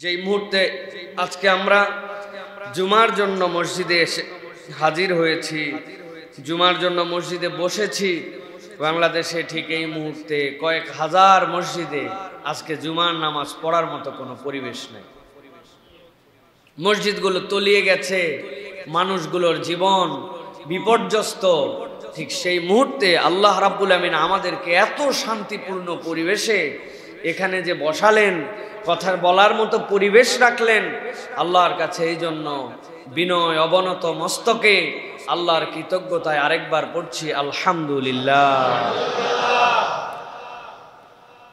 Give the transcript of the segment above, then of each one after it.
যেই মুহূর্তে আজকে আমরা জুমার জন্য মসজিদে এসে হাজির হয়েছি, জুমার জন্য মসজিদে বসেছি, বাংলাদেশে ঠিক এই মুহূর্তে কয়েক হাজার মসজিদে আজকে জুমার নামাজ পড়ার মতো কোনো পরিবেশ নেই। মসজিদগুলো তলিয়ে গেছে, মানুষগুলোর জীবন বিপর্যস্ত। ঠিক সেই মুহূর্তে আল্লাহ রাব্বুল আমিন আমাদেরকে এত শান্তিপূর্ণ পরিবেশে এখানে যে বসালেন, কথা বলার মতো পরিবেশ রাখলেন, আল্লাহর কাছে এই জন্য বিনয় অবনত মস্তকে আল্লাহর কৃতজ্ঞতায় আরেকবার পড়ছি আলহামদুলিল্লাহ।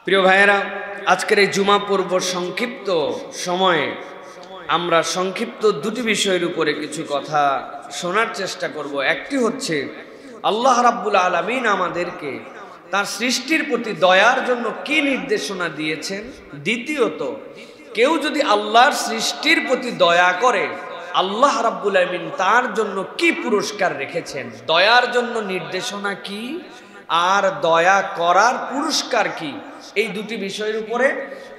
প্রিয় ভাইয়েরা, আজকের এই জুমা পর্ব সংক্ষিপ্ত সময়ে আমরা সংক্ষিপ্ত দুটি বিষয়ের উপরে কিছু কথা শোনার চেষ্টা করব। একটি হচ্ছে আল্লাহ রাব্বুল আলামিন আমাদেরকে তার সৃষ্টির প্রতি দয়ার জন্য কি নির্দেশনা দিয়েছেন। দ্বিতীয়ত, কেউ যদি আল্লাহর সৃষ্টির প্রতি দয়া করে, আল্লাহ রাব্বুল আলামিন তার জন্য কি পুরস্কার রেখেছেন। দয়ার জন্য নির্দেশনা কি আর দয়া করার পুরস্কার কি, এই দুটি বিষয়ের উপরে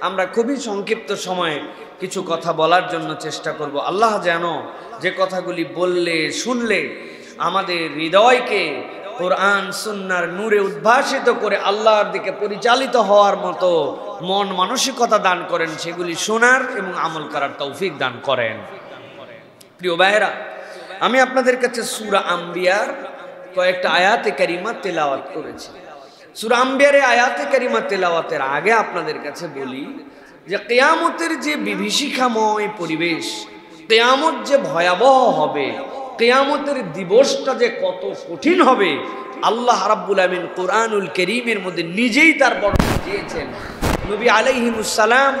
আমরা খুবই সংক্ষিপ্ত সময়ে কিছু কথা বলার জন্য চেষ্টা করব। আল্লাহ যেন যে কথাগুলি বললে শুনলে আমাদের হৃদয়কে কোরআন সুন্নাহর নূরে উদ্ভাসিত করে আল্লাহর দিকে পরিচালিত হওয়ার মতো মন মানসিকতা দান করেন, সেগুলি শোনার এবং আমল করার তৌফিক দান করেন। প্রিয় ভাইয়েরা, আমি আপনাদের কাছে সূরা আম্বিয়ার কয়েকটা আয়াতে কারিমা তেলাওয়াত করেছি। সূরা আম্বিয়ার আয়াতে কারিমা তেলাওয়াতের আগে আপনাদের কাছে বলি যে কিয়ামতের যে বিভীষিকাময় পরিবেশ, কিয়ামত যে ভয়াবহ হবে, কিয়ামতের দিবসটা যে কত কঠিন হবে, আল্লাহ রাব্বুল আমিন কোরআনুল কারীমের মধ্যে নিজেই তার বর্ণনা দিয়েছেন। নবী আলাইহিমুস সালাম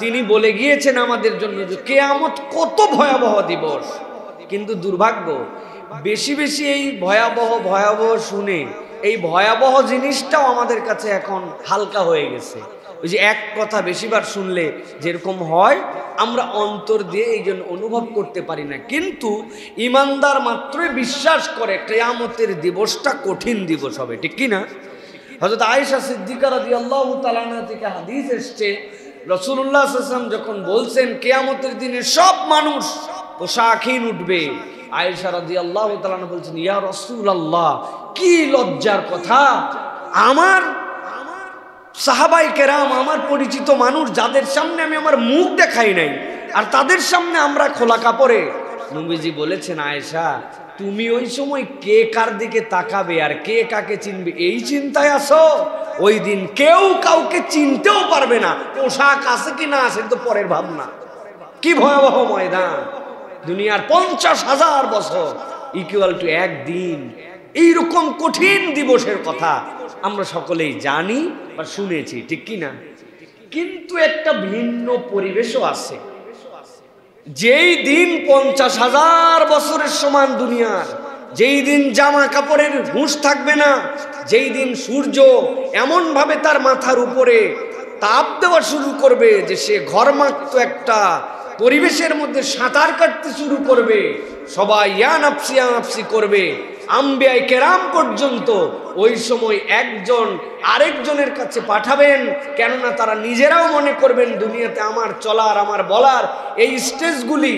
তিনি বলে গিয়েছেন আমাদের জন্য যে কিয়ামত কত ভয়াবহ দিবস। কিন্তু দুর্ভাগ্য, বেশি বেশি এই ভয়াবহ শুনে এই ভয়াবহ জিনিসটাও আমাদের কাছে এখন হালকা হয়ে গেছে। ওই যে এক কথা বেশিবার শুনলে যেরকম হয়, আমরা অন্তর দিয়ে এই জন্য অনুভব করতে পারি না। কিন্তু ইমানদার মাত্রই বিশ্বাস করে কিয়ামতের দিবসটা কঠিন দিবস হবে, ঠিক কি না? হযরত আয়েশা সিদ্দিকা রাদিয়াল্লাহু তাআলা আনহা থেকে হাদিস এসেছে, রাসূলুল্লাহ সাল্লাল্লাহু আলাইহি ওয়াসাল্লাম যখন বলছেন কিয়ামতের দিনে সব মানুষ পোশাকহীন উঠবে, আয়েশা রাদিয়াল্লাহু তাআলা আনহা বলছেন, ইয়া রাসূলুল্লাহ, কি লজ্জার কথা! আমার সাহাবায়ে কেরাম, আমার পরিচিত মানুষ যাদের সামনে আমি আমার মুখ দেখাই নাই, আর তাদের সামনে আমরা খোলা কাপড়ে। নবীজি বলেছেন, আয়েশা, তুমি ওই সময় কে কার দিকে তাকাবে আর কে কাকে চিনবে এই চিন্তায় আছো? ওই দিন কেউ কাউকে চিনতেও পারবে না, পোশাক আছে কি না আছে তো পরের ভাবনা। কি ভয়াবহ ময়দান! দুনিয়ার 50,000 বছর ইকুয়াল টু একদিন। এইরকম কঠিন দিবসের কথা আমরা সকলেই জানি বা শুনেছি, ঠিক কি না? কিন্তু একটা ভিন্ন পরিবেশও আছে। যেই দিন 50,000 বছরের সমান দুনিয়ার, যেই দিন জামা কাপড়ের হুঁশ থাকবে না, যেই দিন সূর্য এমন ভাবে তার মাথার উপরে তাপ দেওয়া শুরু করবে যে সে ঘরমাক্ত একটা পরিবেশের মধ্যে সাঁতার কাটতে শুরু করবে, সবাই ইয়া নাফসি করবে, আম্বিয়ায়ে কেরাম পর্যন্ত ওই সময় একজন আরেকজনের কাছে পাঠাবেন, কেননা তারা নিজেরাও মনে করবেন দুনিয়াতে আমার চলার আমার বলার এই স্টেজগুলি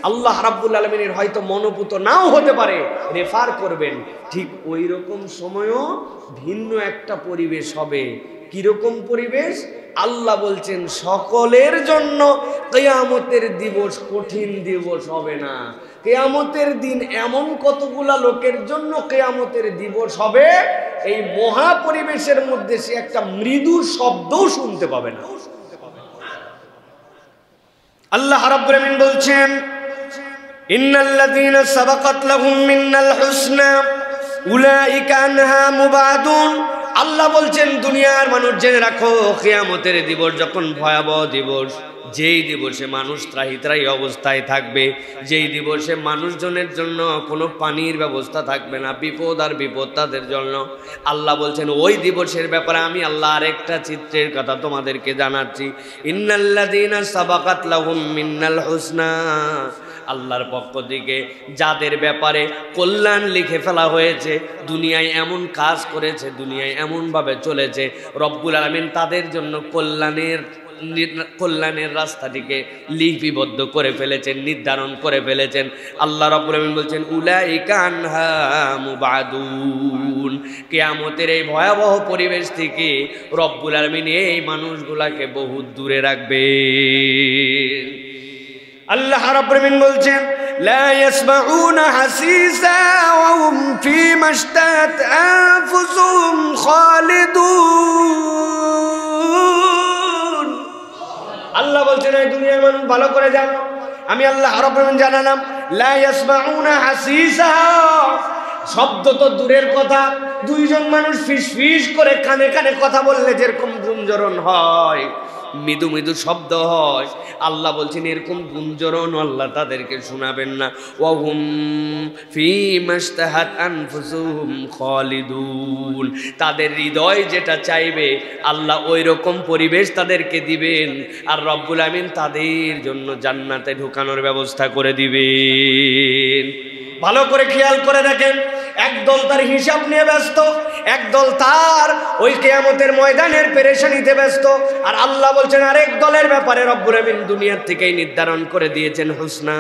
আল্লাহ রাব্বুল আলামিনের হয়তো মনোপুত নাও হতে পারে, রেফার করবেন। ঠিক ওই রকম সময়ও ভিন্ন একটা পরিবেশ হবে। কিরকম পরিবেশ? আল্লাহ বলছেন সকলের জন্য কিয়ামতের দিবস কঠিন দিবস হবে না। কিয়ামতের দিন এমন কতগুলা লোকের জন্য কিয়ামতের দিবস হবে, এই মহা পরিবেশের মধ্যে সে একটা মৃদু শব্দও শুনতে পাবে না। আল্লাহ রাব্বুল আমিন বলছেন, ইন্নাল্লাযীনা সাবাকাত লাহুম মিনাল হুসনা উলাইকা আনহা মুবাদুন। আল্লাহ বলছেন, দুনিয়ার মানুষ জেনে রাখো, কিয়ামতের দিবস যখন ভয়াবহ দিবস, যেই দিবসে মানুষ ত্রাহি অবস্থায় থাকবে, যেই দিবসে মানুষজনের জন্য কোনো পানির ব্যবস্থা থাকবে না, বিপদ আর বিপদ তাদের জন্য। আল্লাহ বলছেন ওই দিবসের ব্যাপারে আমি আল্লাহ আরেকটা চিত্রের কথা তোমাদেরকে জানাচ্ছি। ইন্নাল্লাযীনা সাবাকাত লাহুম মিনাল হুসনা, আল্লাহর পক্ষ থেকে যাদের ব্যাপারে কল্যাণ লিখে ফেলা হয়েছে, দুনিয়ায় এমন কাজ করেছে, দুনিয়ায় এমনভাবে চলেছে, রব্বুল আলামিন তাদের জন্য কল্যাণের কল্যাণের রাস্তাটিকে লিপিবদ্ধ করে ফেলেছেন, নির্ধারণ করে ফেলেছেন। আল্লাহ রাব্বুল আলামিন বলছেন উলাইকা আনহা মুবাদুন, কিয়ামতের এই ভয়াবহ পরিবেশ থেকে রব্বুল আলামিন এই মানুষগুলাকে বহু দূরে রাখবেন। আল্লাহ রাব্বুল আলামিন বলছেন لا يسمعون حسيسا وهم فيما اشتهت أنفسهم خالدون। আল্লাহ বলছেন এই দুনিয়ার মানুষ ভালো করে জানো, আমি আল্লাহ রাব্বুল আলামিন জানালাম লা ইয়াসমাউনা হাসিসা, শব্দ তো দূরের কথা, দুইজন মানুষ ফিস ফিস করে কানে কানে কথা বললে যেরকম গুঞ্জরণ হয়, মৃদু মৃদু শব্দ হয়, আল্লাহ বলছেন এরকম গুঞ্জরণ আল্লাহ তাদেরকে শোনাবেন না। ওয়াহুম ফী মাশতাহাত আনফুসুহুম খালিদুন, তাদের হৃদয় যেটা চাইবে আল্লাহ ওই রকম পরিবেশ তাদেরকে দিবেন, আর রব্বুল আমিন তাদের জন্য জান্নাতে ঢোকানোর ব্যবস্থা করে দিবেন। ভালো করে খেয়াল করে দেখেন, একদল তার হিসাব নিয়ে ব্যস্ত, একদল তার ওই কিয়ামতের ময়দানের পেরেশানিতে ব্যস্ত, আর আল্লাহ বলছেন আরেক দলের ব্যাপারে রব্বুল আমিন দুনিয়ার থেকেই নির্ধারণ করে দিয়েছেন হুসনা।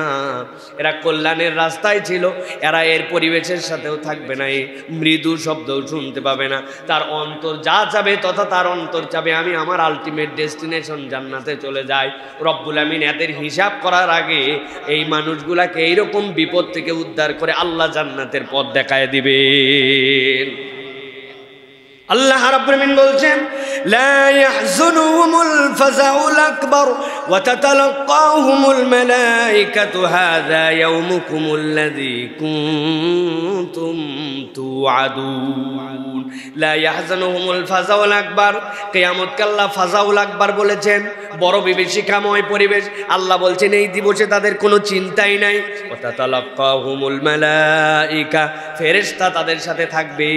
এরা কল্যাণের রাস্তায় ছিল, এরা এর পরিবেশের সাথেও থাকবে না, এই মৃদু শব্দও শুনতে পাবে না, তার অন্তর যা চাবে তথা তার অন্তর চাবে আমি আমার আলটিমেট ডেস্টিনেশন জান্নাতে চলে যাই। রব্বুল আমিন এদের হিসাব করার আগে এই মানুষগুলাকে এইরকম বিপদ থেকে উদ্ধার করে আল্লাহ জান্নাতের পথ দেখায় দিবেন। আল্লাহ রাব্বুল আমিন বলছেন লা ইয়াহজুনুহুমুল ফাযাউল আকবার ওয়া তাতালাক্কাহুমুল মালাইকাতু হাযা ইয়াউমুকুমুল্লাযী কুনতুম তুআদুন। লা ইয়াহজুনুহুমুল ফাযাউল আকবার, কিয়ামতকে আল্লাহ ফাযাউল আকবার বলেছেন, বড় বিভীষিকাময় পরিবেশ। আল্লাহ বলছেন এই দিবসে তাদের কোনো চিন্তাই নাই। ওয়া তাতালাক্কাহুমুল মালাইকা, ফেরেশতা তাদের সাথে থাকবে।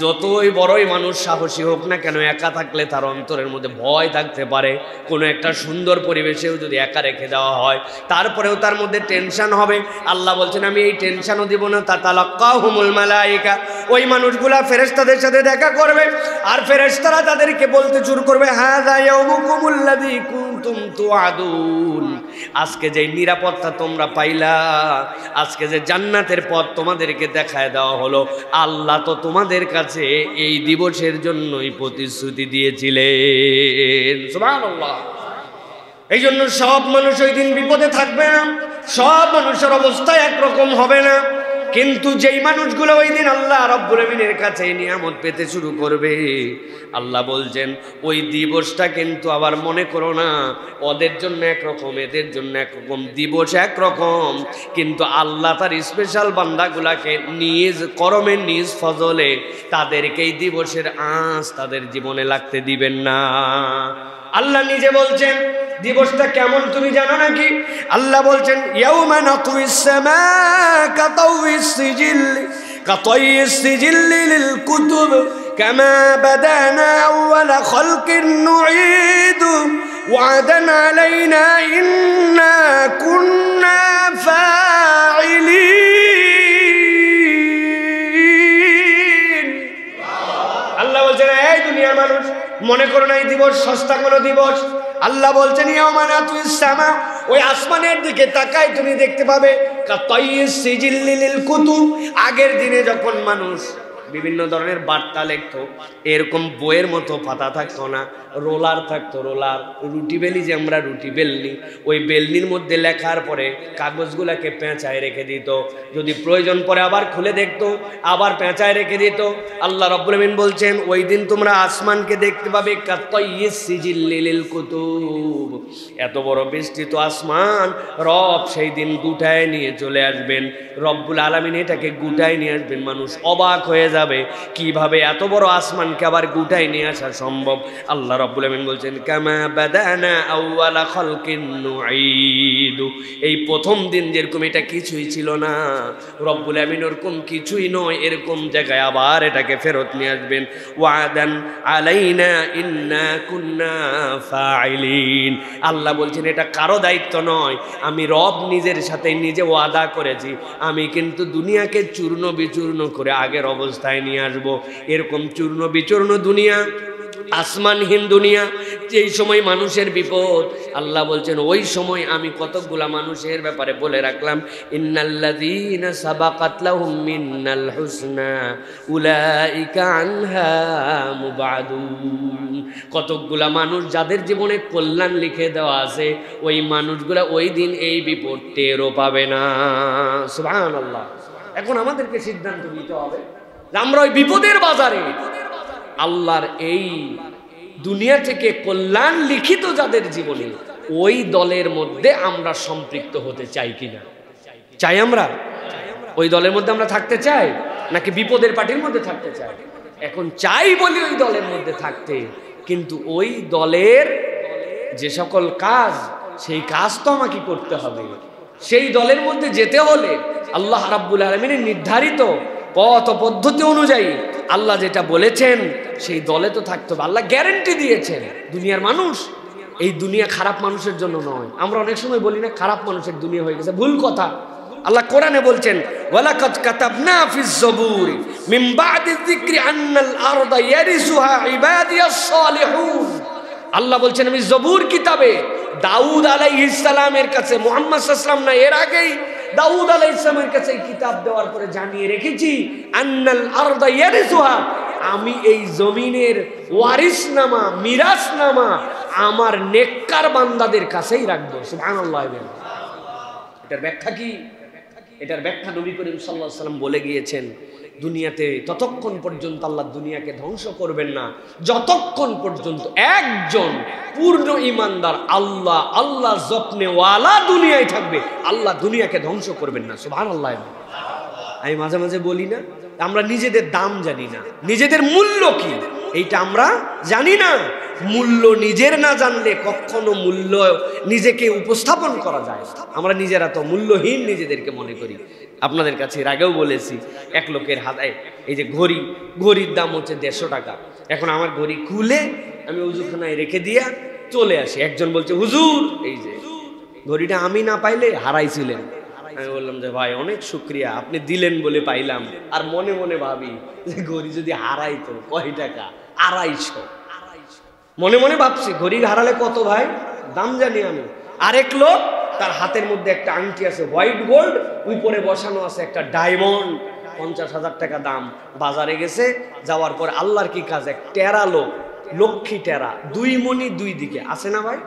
যতই বড়ই মানুষ সাহসী হোক না কেন, একা থাকলে তার অন্তরের মধ্যে ভয় থাকতে পারে। কোনো একটা সুন্দর পরিবেশেও যদি একা রেখে দেওয়া হয় তারপরেও তার মধ্যে টেনশন হবে। আল্লাহ বলছেন আমি এই টেনশনও দিব না। তাতালাক্কাহুমুল মালাইকা, ওই মানুষগুলা ফেরেশতাদের সাথে দেখা করবে, আর ফেরেশতারা তাদেরকে বলতে শুরু করবে হাযা ইয়াউমুকুমুল্লাযী কুনতুম তুআদুন, আজকে যে নিরাপত্তা তোমরা পাইলা, আজকে যে জান্নাতের পথ তোমাদেরকে দেখায় দেওয়া হলো, আল্লাহ তো তোমাদের কাছে এই দিবসের জন্যই প্রতিশ্রুতি দিয়েছিলেন। সুবহানাল্লাহ। এই জন্য সব মানুষ ওই দিন বিপদে থাকবে না, সব মানুষের অবস্থা একরকম হবে না, কিন্তু যেই মানুষগুলো ওই দিন আল্লাহ রাব্বুল আমিনের কাছে নিয়ামত পেতে শুরু করবে, আল্লাহ বলছেন ওই দিবসটা কিন্তু আবার মনে করো না ওদের জন্য একরকম এদের জন্য একরকম, দিবস একরকম, কিন্তু আল্লাহ তার স্পেশাল বান্দাগুলাকে নিজ করমে নিজ ফজলে তাদেরকে এই দিবসের আঁচ তাদের জীবনে লাগতে দিবেন না। আল্লাহ নিজে বলছেন দিবসটা কেমন তুমি জানো নাকি? আল্লাহ বলছেন ইয়াউমা নাতুইস সামা কাতাউইস সিজিল কাতাইস সিজিল লিল কুতুব কামা বাদানা আউয়ালা খালকিন নুঈদু ওয়াদান আলাইনা ইন্না কুন্না ফাইলিন। আল্লাহ বলছেন এই দুনিয়ার মানুষ মনে করো না এই দিবস সস্তা কোনো দিবস। আল্লাহ বলছেন ইয়াউমা নাতুইস সামা, ওই আসমানের দিকে তাকাই তুমি দেখতে পাবে কাতাইস সিজিল লিল কুতুব, আগের দিনে যখন মানুষ বিভিন্ন ধরনের বার্তা লিখতো এরকম বইয়ের মতো পাতা থাকতো না, রোলার থাকতো, রোলার, রুটি বেলি যে আমরা রুটি বেলনি, ওই বেলনির মধ্যে লেখার পরে কাগজগুলাকে পেঁচায় রেখে দিত, যদি প্রয়োজন পড়ে আবার খুলে দেখতো, আবার পেঁচায় রেখে দিত। আল্লাহ রাব্বুল আমিন বলছেন ওই দিন তোমরা আসমানকে দেখতে পাবে কাতাইস সিজিল লিল কুতুব, এত বড় বিস্তৃত আসমান রব সেই দিন গুটায় নিয়ে চলে আসবেন। রব্বুল আলামিন এটাকে গুটায় নিয়ে আসবেন, মানুষ অবাক হয়ে যাবে কিভাবে এত বড় আসমানকে আবার গুটায় নিয়ে আসা সম্ভব। আল্লাহ রাব্বুল আমিন বলছেন কামা বাদানা আউয়ালা খালকিন নুঈদু, এই প্রথম দিন যেরকম এটা কিছুই ছিল না, রব্বুল আমিন ওরকম কিছুই নয় এরকম জায়গায় আবার এটাকে ফেরত নিয়ে আসবেন। ওয়াদান আলাইনা ইন্না কুন্না ফাইলিন, আল্লাহ বলছেন এটা কারো দায়িত্ব নয়, আমি রব নিজের সাথে নিজে ওয়াদা করেছি, আমি কিন্তু দুনিয়াকে চূর্ণ বিচূর্ণ করে আগের অবস্থায় নিয়ে আসবো। এরকম চূর্ণ বিচূর্ণ দুনিয়া আসমানহীন দুনিয়া, যেই সময় মানুষের বিপদ, আল্লাহ বলছেন ওই সময় আমি কতগুলা মানুষের ব্যাপারে বলে রাখলাম, ইন্নাল্লাযীনা সাবাকাত লাহুম মিনাল হুসনা উলাইকা আনহা মুবাদুন। কতগুলা মানুষ যাদের জীবনে কল্যাণ লিখে দেওয়া আছে, ওই মানুষগুলা ওই দিন এই বিপদ টেরও পাবে না। সুবহানাল্লাহ। এখন আমাদেরকে সিদ্ধান্ত নিতে হবে আমরা ওই বিপদের বাজারে আল্লাহর এই দুনিয়া থেকে কল্যাণ লিখিত যাদের জীবনে, ওই দলের মধ্যে আমরা সম্পৃক্ত হতে চাই কিনা। চাই আমরা ওই দলের মধ্যে আমরা থাকতে চাই, নাকি বিপদের পার্টির মধ্যে থাকতে চাই? এখন চাই বলি ওই দলের মধ্যে থাকতে, কিন্তু ওই দলের যে সকল কাজ, সেই কাজ তো আমাকে করতে হবে। সেই দলের মধ্যে যেতে হলে আল্লাহ রাব্বুল আলামিনের নির্ধারিত পথ পদ্ধতি অনুযায়ী আল্লাহ যেটা বলেছেন সেই দলে তো থাকতে হবে। আল্লাহ গ্যারান্টি দিয়েছেন। দুনিয়ার মানুষ, এই দুনিয়া খারাপ মানুষের জন্য নয়। আমরা অনেক সময় বলি না খারাপ মানুষের দুনিয়া হয়ে গেছে, ভুল কথা। আল্লাহ কোরআনে বলছেন, ওয়ালাকাদ কাতাবনা ফিজ জবুর মিন বাদি যিকরি আন্নাল আরদা ইয়ারিসুহা ইবাদিয়াস সালিহুন। আল্লাহ বলছেন আমি জবুর কিতাবে দাউদ আলাইহিস সালামের কাছে, মুহাম্মদ সাল্লাল্লাহু আলাইহি ওয়াসাল্লাম না, এর আগেই দাউদ আলাইহিস সালামের কাছে এই কিতাব দেওয়ার পরে জানিয়ে রেখেছি, আন্নাল আরদা ইয়ারিসুহা, আমি এই জমিনের ওয়ারিসনামা, মিরাসনামা আমার নেককার বান্দাদের কাছেই রাখবো। সুবহানাল্লাহ। এটার ব্যাখ্যা কি? এটার ব্যাখ্যা নবী করিম সাল্লাল্লাহু আলাইহি ওয়াসাল্লাম বলে গিয়েছেন, দুনিয়াতে ততক্ষণ পর্যন্ত আল্লাহ দুনিয়াকে ধ্বংস করবেন না যতক্ষণ পর্যন্ত একজন পূর্ণ ঈমানদার আল্লাহ আল্লাহ যত্নে ওয়ালা দুনিয়ায় থাকবে। আল্লাহ দুনিয়াকে ধ্বংস করবেন না। সুবহানাল্লাহ। আমি মাঝে মাঝে বলি না, আমরা নিজেদের দাম জানি না, নিজেদের মূল্য কি এইটা আমরা জানি না। মূল্য নিজের না জানলে কখনো মূল্য নিজেকে উপস্থাপন করা যায়। আমরা নিজেরা তো মূল্যহীন নিজেদেরকে মনে করি। আপনাদের কাছে এর আগেও বলেছি, এক লোকের হাতে এই যে ঘড়ির দাম হচ্ছে 150 টাকা। এখন আমার ঘড়ি খুলে আমি উজুখানায় রেখে দিয়া চলে আসি। একজন বলছে, হুজুর এই যে ঘড়িটা আমি না পাইলে হারাইছিলেন। আমি বললাম যে ভাই অনেক শুক্রিয়া, আপনি দিলেন বলে পাইলাম। আর মনে মনে ভাবি যে ঘড়ি যদি হারাইতো কয় টাকা? 250। মনে মনে ভাবছি ঘড়ি হারালে কত ভাই, দাম জানি আমি। আরেক লোক, তার হাতের মধ্যে একটা আংটি আছে হোয়াইট গোল্ড, উপরে বসানো আছে একটা ডায়মন্ড, 50,000 টাকা দাম। বাজারে গেছে, যাওয়ার পর আল্লাহর কি কাজ, এক টেরা লোক, লক্ষ্মী টেরা, 2 মণি 2 দিকে আছে না ভাই,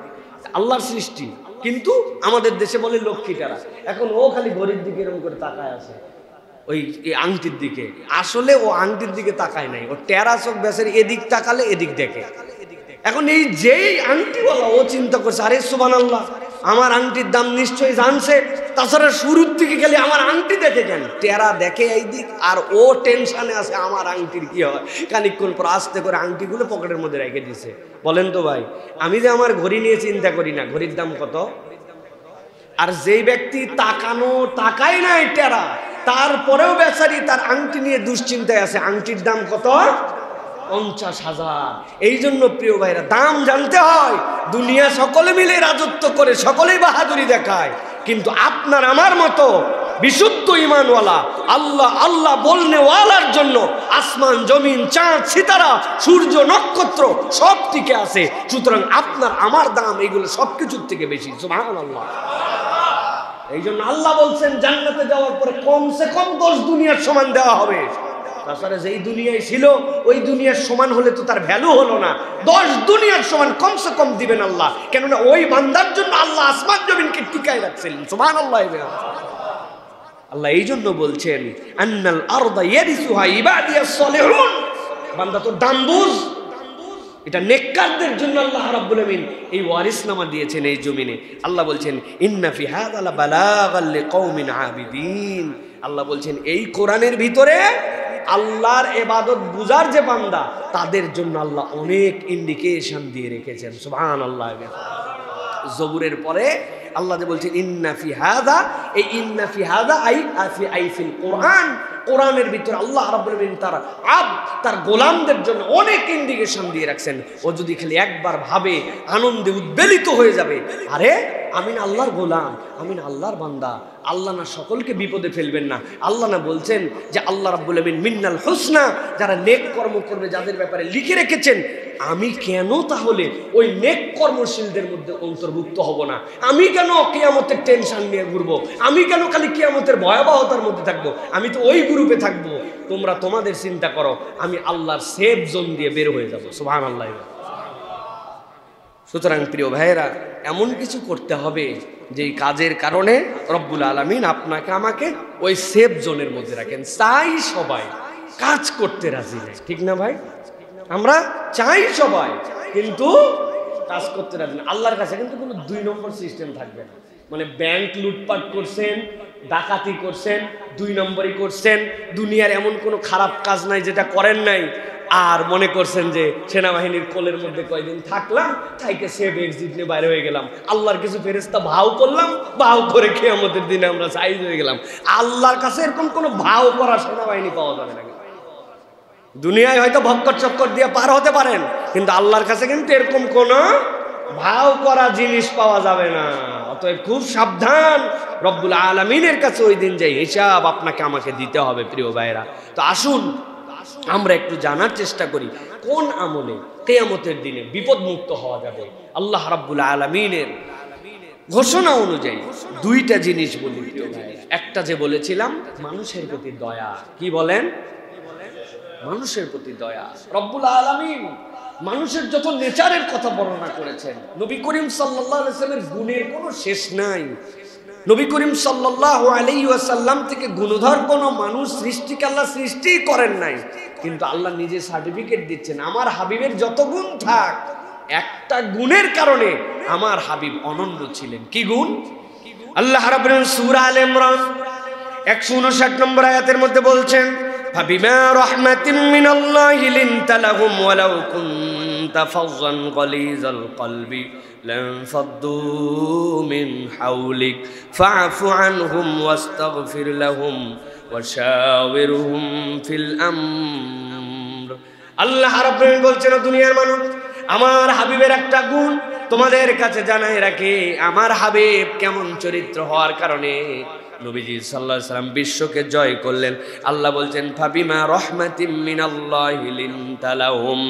আল্লাহর সৃষ্টি, কিন্তু আমাদের দেশে বলে লক্ষ্মী টেরা। এখন ও খালি ঘড়ির দিকে এরকম করে তাকায় আছে, ওই আংটির দিকে। আসলে ও আংটির দিকে তাকায় নাই, ও টেরা চোখ বেসের এদিক তাকালে এদিক দেখে। এখন এই যেই আংটিওয়ালা, ও চিন্তা করছে, আরে সুবহানাল্লাহ, আমার আংটির দাম নিশ্চয়ই জানছে, তাছাড়া শুরুর থেকে গেলে আমার আংটি দেখে কেন? টেরা দেখে এই দিক, আর ও টেনশনে আছে আমার আংটির কি হয়। খানিকক্ষণ পর আস্তে করে আংটিগুলো পকেটের মধ্যে রেখে দিছে। বলেন তো ভাই, আমি যে আমার ঘড়ি নিয়ে চিন্তা করি না ঘড়ির দাম কত, আর যেই ব্যক্তি তাকায় নাই টেরা, তারপরেও বেচারি তার আংটি নিয়ে দুশ্চিন্তায় আছে, আংটির দাম কত? 50,000। এই জন্য প্রিয় ভাইরা, দাম জানতে হয়। দুনিয়া সকলে মিলে রাজত্ব করে, সকলেই বাহাদুরি দেখায়, কিন্তু আপনার আমার মতো বিশুদ্ধ ঈমানওয়ালা, আল্লাহ আল্লাহ বলনেওয়ালার জন্য আসমান জমিন চাঁদ সিতারা সূর্য নক্ষত্র সব টিকে আছে। সুতরাং আপনার আমার দাম এগুলো সবকিছুর থেকে বেশি। সুবহানাল্লাহ। এই জন্য আল্লাহ বলছেন জান্নাতে যাওয়ার পরে কমসে কম 10 দুনিয়ার সমান দেওয়া হবে। তাছাড়া যেই দুনিয়ায় ছিল ওই দুনিয়ার সমান হলে তো তার ভ্যালু হলো না। 10 দুনিয়ার সমান কমসে কম দিবেন আল্লাহ, কেননা ওই বান্দার জন্য আল্লাহ আসমান জমিনকে টিকায় রাখছেন। সুবহানাল্লাহ। আল্লাহ এই জন্য বলছেন, আন্নাল আরদা ইয়ারিসুহা ইবাদিয়াস সালিহুন। বান্দা তোর দাম বুঝ, এটা নেককারদের জন্য আল্লাহ রাব্বুল আমিন এই ওয়ারিসনামা দিয়েছেন এই জমিনে। আল্লাহ বলছেন, ইন্না ফি হাযা লাবালাগাল লিকওমিন আবিদিন। আল্লাহ বলছেন এই কোরআনের ভিতরে আল্লাহর ইবাদত বুঝার যে বান্দা, তাদের জন্য আল্লাহ অনেক ইন্ডিকেশন দিয়ে রেখেছেন। সুবহানাল্লাহ। জবুরের পরে আল্লাহ যে বলছেন ইন্না ফি হাযা, এই ইন্না ফি হাযা আই ফিল কোরআন, কোরআনের ভিতরে আল্লাহ রাব্বুল আমিন তার গোলামদের জন্য অনেক ইন্ডিকেশন দিয়ে রাখছেন। ও যদি খালি একবার ভাবে, আনন্দে উদ্বেলিত হয়ে যাবে, আরে আমি না আল্লাহর গোলাম, আমি না আল্লাহর বান্দা। আল্লাহ না সকলকে বিপদে ফেলবেন না। আল্লাহ না বলছেন যে আল্লাহ রাব্বুল আমিন মিন্নাল হুসনা, যারা নেক কর্ম করবে, যাদের ব্যাপারে লিখে রেখেছেন আমি কেন তাহলে ওই নেক কর্মশীলদের মধ্যে অন্তর্ভুক্ত হব না? আমি কেন কিয়ামতের টেনশন নিয়ে ঘুরবো? আমি কেন খালি কিয়ামতের ভয়াবহতার মধ্যে থাকবো? আমি তো ওই গ্রুপে থাকবো। তোমরা তোমাদের চিন্তা করো, আমি আল্লাহর সেফ জোন দিয়ে বের হয়ে যাবো। সুবহানাল্লাহ। সুতরাং প্রিয় ভাইয়েরা, এমন কিছু করতে হবে যেই কাজের কারণে রব্বুল আলামিন আপনাকে আমাকে ওই সেফ জোনের মধ্যে রাখেন। চাই সবাই, কাজ করতে রাজি নেই, ঠিক না ভাই? আমরা চাই সবাই, কিন্তু কাজ করতে রাজি না। আল্লাহর কাছে কিন্তু কোনো 2 নম্বর সিস্টেম থাকবে না। মানে ব্যাংক লুটপাট করছেন, ডাকাতি করছেন, 2 নম্বরই করছেন, দুনিয়ার এমন কোনো খারাপ কাজ নাই যেটা করেন নাই, আর মনে করছেন যে সেনাবাহিনীর কোলের মধ্যে কয়েকদিন থাকলাম, তাইকে সেফ এক্সিট নিয়ে বাইরে হয়ে গেলাম, আল্লাহর কিছু ফেরেশতা ভাও করলাম, ভাও করে কিয়ামতের দিনে আমরা সাইজ হয়ে গেলাম। আল্লাহর কাছে এরকম কোনো ভাও করা সেনাবাহিনী পাওয়া যাবে না। দুনিয়ায় হয়তো ভক্কর চক্কর দিয়ে পার হতে পারেন, কিন্তু আল্লাহর কাছে কিন্তু এরকম কোনো ভাও করা জিনিস পাওয়া যাবে না। অতএব খুব সাবধান, রব্বুল আলামিনের কাছে ওই দিন যাই হিসাব আপনাকে আমাকে দিতে হবে। প্রিয় ভাইরা, তো আসুন আমরা একটু জানার চেষ্টা করি কোন আমলে কিয়ামতের দিনে বিপদ মুক্ত হওয়া যাবে। আল্লাহ রাব্বুল আলামিনের ঘোষণা অনুযায়ী 2টা জিনিস বলি প্রিয় ভাইরা। একটা যে বলেছিলাম মানুষের প্রতি দয়া। কি বলেন? মানুষের প্রতি দয়া। রব্বুল আলামিন মানুষের যত নেচারের কথা বর্ণনা করেছেন, নবী করিম সাল্লাল্লাহু আলাইহি ওয়াসাল্লামের গুণের কোনো শেষ নাই। নবী করিম সাল্লাল্লাহু আলাইহি ওয়াসাল্লাম থেকে গুণধর কোনো মানুষ সৃষ্টিকে আল্লাহ সৃষ্টি করেন নাই, কিন্তু আল্লাহ নিজে সার্টিফিকেট দিচ্ছেন আমার হাবিবের যত গুণ থাক, একটা গুণের কারণে আমার হাবিব অনন্য ছিলেন। কি গুণ? আল্লাহ রাব্বুল আলামিন সূরা আলে ইমরান 159 নম্বর আয়াতের মধ্যে বলছেন, ফাবিমা রাহমাতিন মিনাল্লাহি লিনতা লাহুম ওয়ালাউ কুনতা ফাযযান গালিযাল কলবি লানফাদ্দু মিন হাওলিক ফাআফু আনহুম ওয়াস্তাগফির লাহুম ওয়াশাওিরহুম ফিল আমর। আল্লাহ রাব্বুল আলামিন বলছেন, দুনিয়ার মানুষ, আমার হাবিবের একটা গুণ তোমাদের কাছে জানাই রাখে। আমার হাবিব কেমন চরিত্র হওয়ার কারণে নবীজি সাল্লাল্লাহু আলাইহি সাল্লাম বিশ্বকে জয় করলেন। আল্লাহ বলছেন, ফাবিমা রাহমাতিম মিনাল্লাহি লিনতা লাহুম।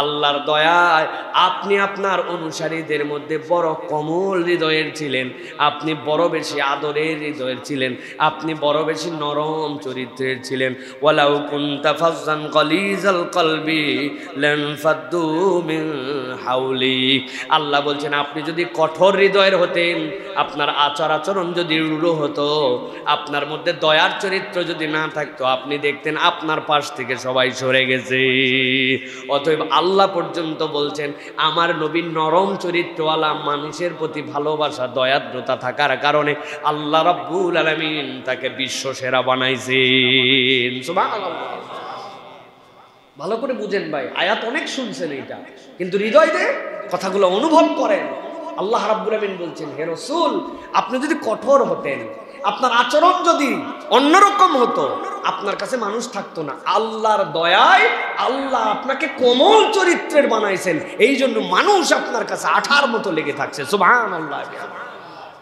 আল্লাহর দয়ায় আপনি আপনার অনুসারীদের মধ্যে বড় কোমল হৃদয়ের ছিলেন, আপনি বড় বেশি আদরের হৃদয়ের ছিলেন, আপনি বড় বেশি নরম চরিত্রের ছিলেন। ওয়ালাউ কুনতা ফাযযান গালিযাল কলবি লানফাদ্দু মিন হাওলিক। আল্লাহ বলছেন, আপনি যদি কঠোর হৃদয়ের হতেন, আপনার আচার আচরণ যদি রূঢ় হতো, আপনার মধ্যে দয়ার চরিত্র যদি না থাকতো, আপনি দেখতেন আপনার পাশ থেকে সবাই সরে গেছে। অতএব আল্লাহ পর্যন্ত বলছেন, আমার নবীর নরম চরিত্রওয়ালা মানুষের প্রতি ভালোবাসা দয়াদ্রতা থাকার কারণে আল্লাহ রাব্বুল আলামিন তাকে বিশ্ব সেরা বানাইছেন। সুবহানাল্লাহ। ভালো করে বুঝেন ভাই, আয়াত অনেক শুনছেন এইটা, কিন্তু হৃদয় দিয়ে কথাগুলো অনুভব করেন। আল্লাহ রাব্বুল আলামিন বলছেন, হে রাসূল, আপনি যদি কঠোর হতেন, আপনার আচরণ যদি অন্যরকম হতো, আপনার কাছে মানুষ থাকতো না। আল্লাহর দয়ায় আল্লাহ আপনাকে কোমল চরিত্রের বানাইছেন, এই জন্য মানুষ আপনার কাছে আঠার মতো লেগে থাকছে। সুবহানাল্লাহ।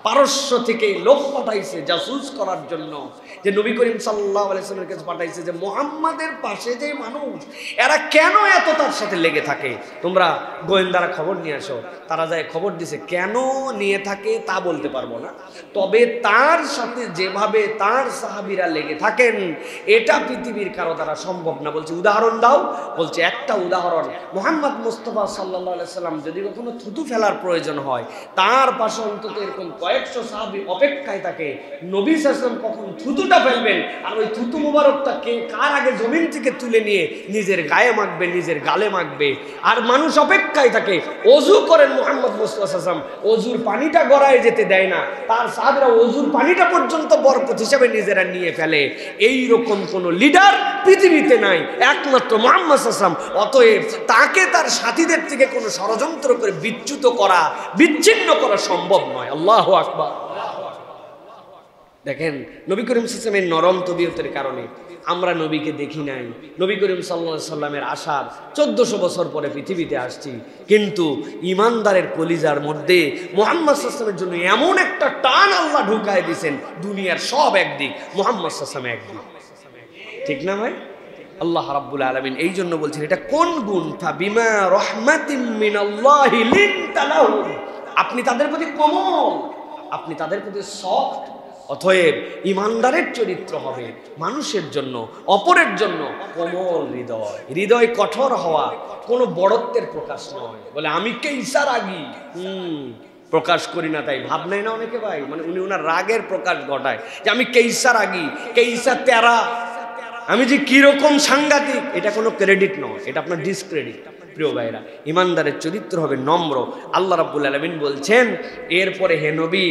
পারস্য থেকে লোক পাঠাইছে জাসুস করার জন্য, যে নবী করিম সাল্লাল্লাহু আলাইহি ওয়াসাল্লামের কাছে পাঠাইছে যে মুহাম্মাদের পাশে যে মানুষ, এরা কেন এত তার সাথে লেগে থাকে, তোমরা গোয়েন্দারা খবর নিয়ে আসো। তারা যায় খবর দিছে, কেন নিয়ে থাকে তা বলতে পারবো না, তবে তার সাথে যেভাবে তার সাহাবীরা লেগে থাকেন এটা পৃথিবীর কারো দ্বারা সম্ভব না। বলছে উদাহরণ দাও। বলছে একটা উদাহরণ, মুহাম্মদ মুস্তাফা সাল্লাল্লাহু আলাইহি ওয়াসাল্লাম যদি কখনো থুতু ফেলার প্রয়োজন হয়, তার পাশে অন্তত এরকম 100 সাহাবী অপেক্ষায় থাকে, নবী সাল্লাল্লাহু আলাইহি ওয়াসাল্লাম কখন থুতুটা ফেলবেন, আর ওই থুতু মুবারকটা কে কার আগে জমিন থেকে তুলে নিয়ে নিজের গায়ে মাখবে, নিজের গালে মাখবে, আর মানুষ অপেক্ষায় থাকে। ওযু করেন মুহাম্মদ মুস্তাফা সাল্লাল্লাহু আলাইহি ওয়াসাল্লাম, ওযুর পানিটা গড়ায় যেতে দেয় না, তার সাহাবীরা ওযুর পানিটা পর্যন্ত বরকত হিসেবে নিজেরা নিয়ে ফেলে। এই রকম কোন লিডার পৃথিবীতে নাই, একমাত্র মুহাম্মদ সাল্লাল্লাহু আলাইহি ওয়াসাল্লাম। অতএব তাকে তার সাথীদের থেকে কোনো ষড়যন্ত্র করে বিচ্যুত করা, বিচ্ছিন্ন করা সম্ভব নয়। আল্লাহু আকবার। দেখেন, নবী করিম সাল্লাল্লাহু আলাইহি ওয়াসাল্লামের নরম তবিয়তের কারণে আমরা নবীকে দেখি নাই। নবী করিম সাল্লাল্লাহু আলাইহি ওয়াসাল্লামের আসার 1400 বছর পরে পৃথিবীতে আসছি, কিন্তু ইমানদারের কলিজার মধ্যে মুহাম্মদ সাল্লাল্লাহু আলাইহি ওয়াসাল্লামের জন্য এমন একটা টান আল্লাহ ঢুকায় দিয়েছেন, দুনিয়ার সব একদিক, মুহাম্মদ সাল্লাল্লাহু আলাইহি ওয়াসাল্লাম একদিক। ঠিক না ভাই? আল্লাহ রাব্বুল আলামিন এই জন্য বলছেন এটা কোন গুণ? বিমা রাহমাতিম মিনাল্লাহি লিনতা লাহুম, আপনি তাদের প্রতি কোমল, আপনি তাদের প্রতি সফট। অতএব ইমানদারের চরিত্র হবে মানুষের জন্য, অপরের জন্য কোমল হৃদয়। হৃদয় কঠোর হওয়া কোনো বড়ত্বের প্রকাশ নয়। বলে আমি কেইসার আগি প্রকাশ করি না, তাই ভাব নেয় না অনেকে ভাই, মানে উনি ওনার রাগের প্রকাশ ঘটায় যে আমি কেইসার আগি, কেইসা তেরা, আমি যে কিরকম সাংঘাতিক, এটা কোনো ক্রেডিট নয়, এটা আপনার ডিসক্রেডিট। প্রিয় ভাইরা, ইমানদারের চরিত্র হবে নম্র। আল্লাহ রাব্বুল আলামিন বলছেন এরপরে হে নবী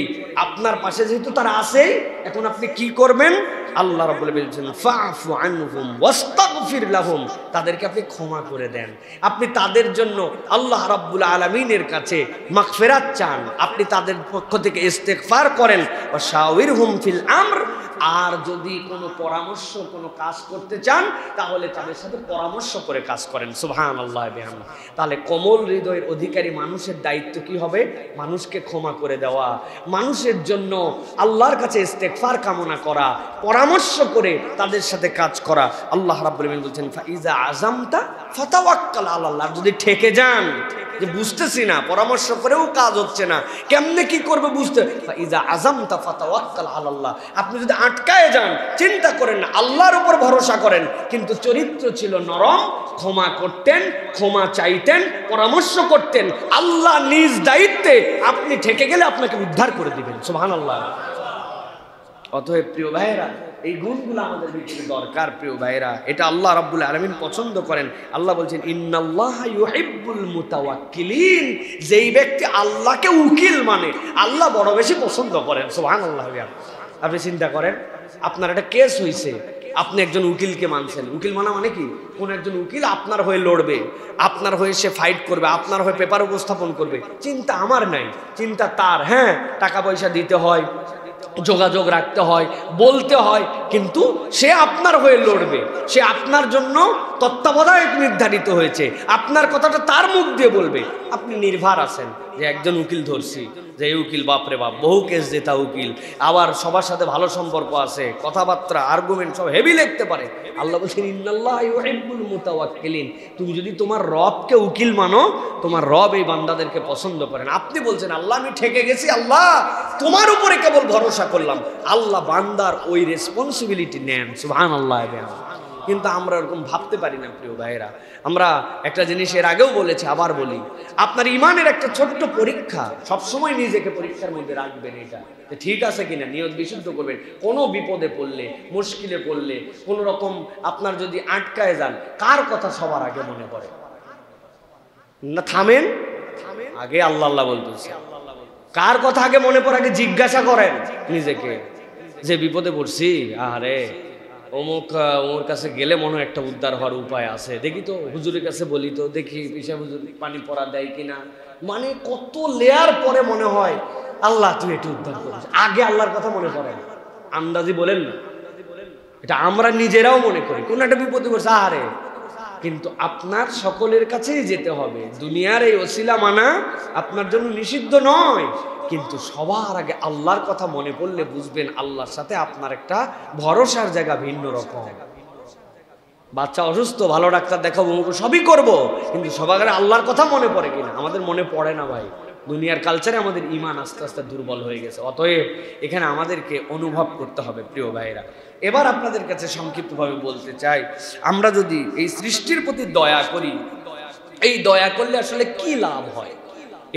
আপনার পাশে যেহেতু তারা আছে, এখন আপনি কি করবেন? আল্লাহ রাব্বুল আলামিন বলছেন ফাফু আনহুম ওয়াস্তাগফির লাহুম, তাদেরকে আপনি ক্ষমা করে দেন। আপনি তাদের জন্য আল্লাহ রাব্বুল আলামিনের কাছে মাগফিরাত চান, আপনি তাদের পক্ষ থেকে ইস্তেগফার করেন। ওয়া শাওয়িরহুম ফিল আমর, আর যদি কোনো পরামর্শ কোনো কাজ করতে চান তাহলে তাদের সাথে পরামর্শ করে কাজ করেন। সুবহানাল্লাহ বিহামদিহি। তাহলে কোমল হৃদয়ের অধিকারী মানুষের দায়িত্ব কি হবে? মানুষকে ক্ষমা করে দেওয়া, মানুষের জন্য আল্লাহর কাছে ইস্তেগফার কামনা করা, পরামর্শ করে তাদের সাথে কাজ করা। আল্লাহ রাব্বুল আলামিন বলছেন ফাইজা আযামতা ফাতাওয়াক্কাল আলাল্লাহ, যদি ঠেকে যান যে বুঝতেছি না, পরামর্শ করেও কাজ হচ্ছে না, কেমনে কি করবে বুঝতে, ফাইজা আযামতা ফাতাওয়াক্কাল আলাল্লাহ, আপনি যদি আটকায় যান চিন্তা করেন না, আল্লাহর উপর ভরসা করেন। কিন্তু চরিত্র ছিল নরম, ক্ষমা করতেন, ক্ষমা চাইতেন, পরামর্শ করতেন, আল্লাহ নিজ দায়িত্বে আপনি ঠেকে গেলে আপনাকে উদ্ধার করে দিবেন। সুবহানাল্লাহ। অতএব প্রিয় ভাইয়েরা, এই গুণগুলো আমাদের ভিতরে দরকার। প্রিয় ভাইয়েরা, এটা আল্লাহ রাব্বুল আলামিন পছন্দ করেন। আল্লাহ বলছেন ইন্নাল্লাহা ইউহিব্বুল মুতাওয়াক্কিলিন, যেই ব্যক্তি আল্লাহকে উকিল মানে আল্লাহ বড় বেশি পছন্দ করেন। সুবহানাল্লাহ। আপনি চিন্তা করেন, আপনার একটা কেস হয়েছে, আপনি একজন উকিলকে মানছেন। উকিল মানা মানে কি? কোন একজন উকিল আপনার হয়ে লড়বে, আপনার হয়ে সে ফাইট করবে, আপনার হয়ে পেপার উপস্থাপন করবে। চিন্তা আমার নাই, চিন্তা তার। হ্যাঁ, টাকা পয়সা দিতে হয়, যোগাযোগ রাখতে হয়, বলতে হয়, কিন্তু সে আপনার হয়ে লড়বে, সে আপনার জন্য তত্ত্বাবধায়ক নির্ধারিত হয়েছে, আপনার কথাটা তার মুখ দিয়ে বলবে। আপনি নির্ভর আছেন যে একজন উকিল ধরছি, যে এই উকিল বাপরে বাপ বহু কেস জেতা উকিল, আবার সবার সাথে ভালো সম্পর্ক আছে, কথাবার্তা আর্গুমেন্ট সব হেভি লিখতে পারে। আল্লাহ বলছেন ইন্নাল্লাহা ইউহিব্বুল মুতাওয়াক্কিলিন, তুমি যদি তোমার রবকে উকিল মানো, তোমার রব এই বান্দাদেরকে পছন্দ করেন। আপনি বলছেন আল্লাহ আমি ঠেকে গেছি, আল্লাহ তোমার উপরে কেবল ভরসা করলাম, আল্লাহ বান্দার ওই রেসপন্সিবিলিটি নেন। সুবহানাল্লাহ। কিন্তু আমরা এরকম ভাবতে পারি না প্রিয় ভাইয়েরা। আমরা একটা জিনিস এর আগেও বলেছি, আবার বলি, আপনার ইমানের একটা ছোট্ট পরীক্ষা, সবসময় নিজেকে পরীক্ষার মধ্যে রাখবেন, এটা ঠিক আছে কিনা, নিয়ত বিশুদ্ধ করবেন। কোনো বিপদে পড়লে, মুশকিলে পড়লে, কোনো রকম আপনার যদি আটকায় যান, কার কথা সবার আগে মনে পড়ে? না থামেন, আগে আল্লাহ আল্লাহ বলতেছে। কার কথা আগে মনে পড়ে আগে জিজ্ঞাসা করেন নিজেকে, যে বিপদে পড়ছি, আরে অমুক ওর কাছে গেলে মনে হয় একটা উদ্ধার হওয়ার উপায় আছে, দেখি তো হুজুরের কাছে বলি তো, দেখি পিসা হুজুর পানি পড়া দেয় কিনা। মানে কত লেয়ার পরে মনে হয় আল্লাহ তুই একটু উদ্ধার করিস, আগে আল্লাহর কথা মনে পড়ে না। আন্দাজি বলেন না, এটা আমরা নিজেরাও মনে করি কোন একটা বিপদে পড়ছে আরে, কিন্তু আপনার সকলের কাছেই যেতে হবে। দুনিয়ার এই ওসিলা মানা আপনার জন্য নিষিদ্ধ নয়, কিন্তু সবার আগে আল্লাহর কথা মনে পড়লে বুঝবেন আল্লাহর সাথে আপনার একটা ভরসার জায়গা ভিন্ন রকম। বাচ্চা অসুস্থ, ভালো ডাক্তার দেখাবো, সবই করব, কিন্তু সবার আগে আল্লাহর কথা মনে পড়ে কিনা? আমাদের মনে পড়ে না ভাই। দুনিয়ার কালচারে আমাদের ঈমান আস্তে আস্তে দুর্বল হয়ে গেছে। অতএব এখানে আমাদেরকে অনুভব করতে হবে প্রিয় ভাইরা। এবার আপনাদের কাছে সংক্ষিপ্তভাবে বলতে চাই, আমরা যদি এই সৃষ্টির প্রতি দয়া করি, এই দয়া করলে আসলে কি লাভ হয়,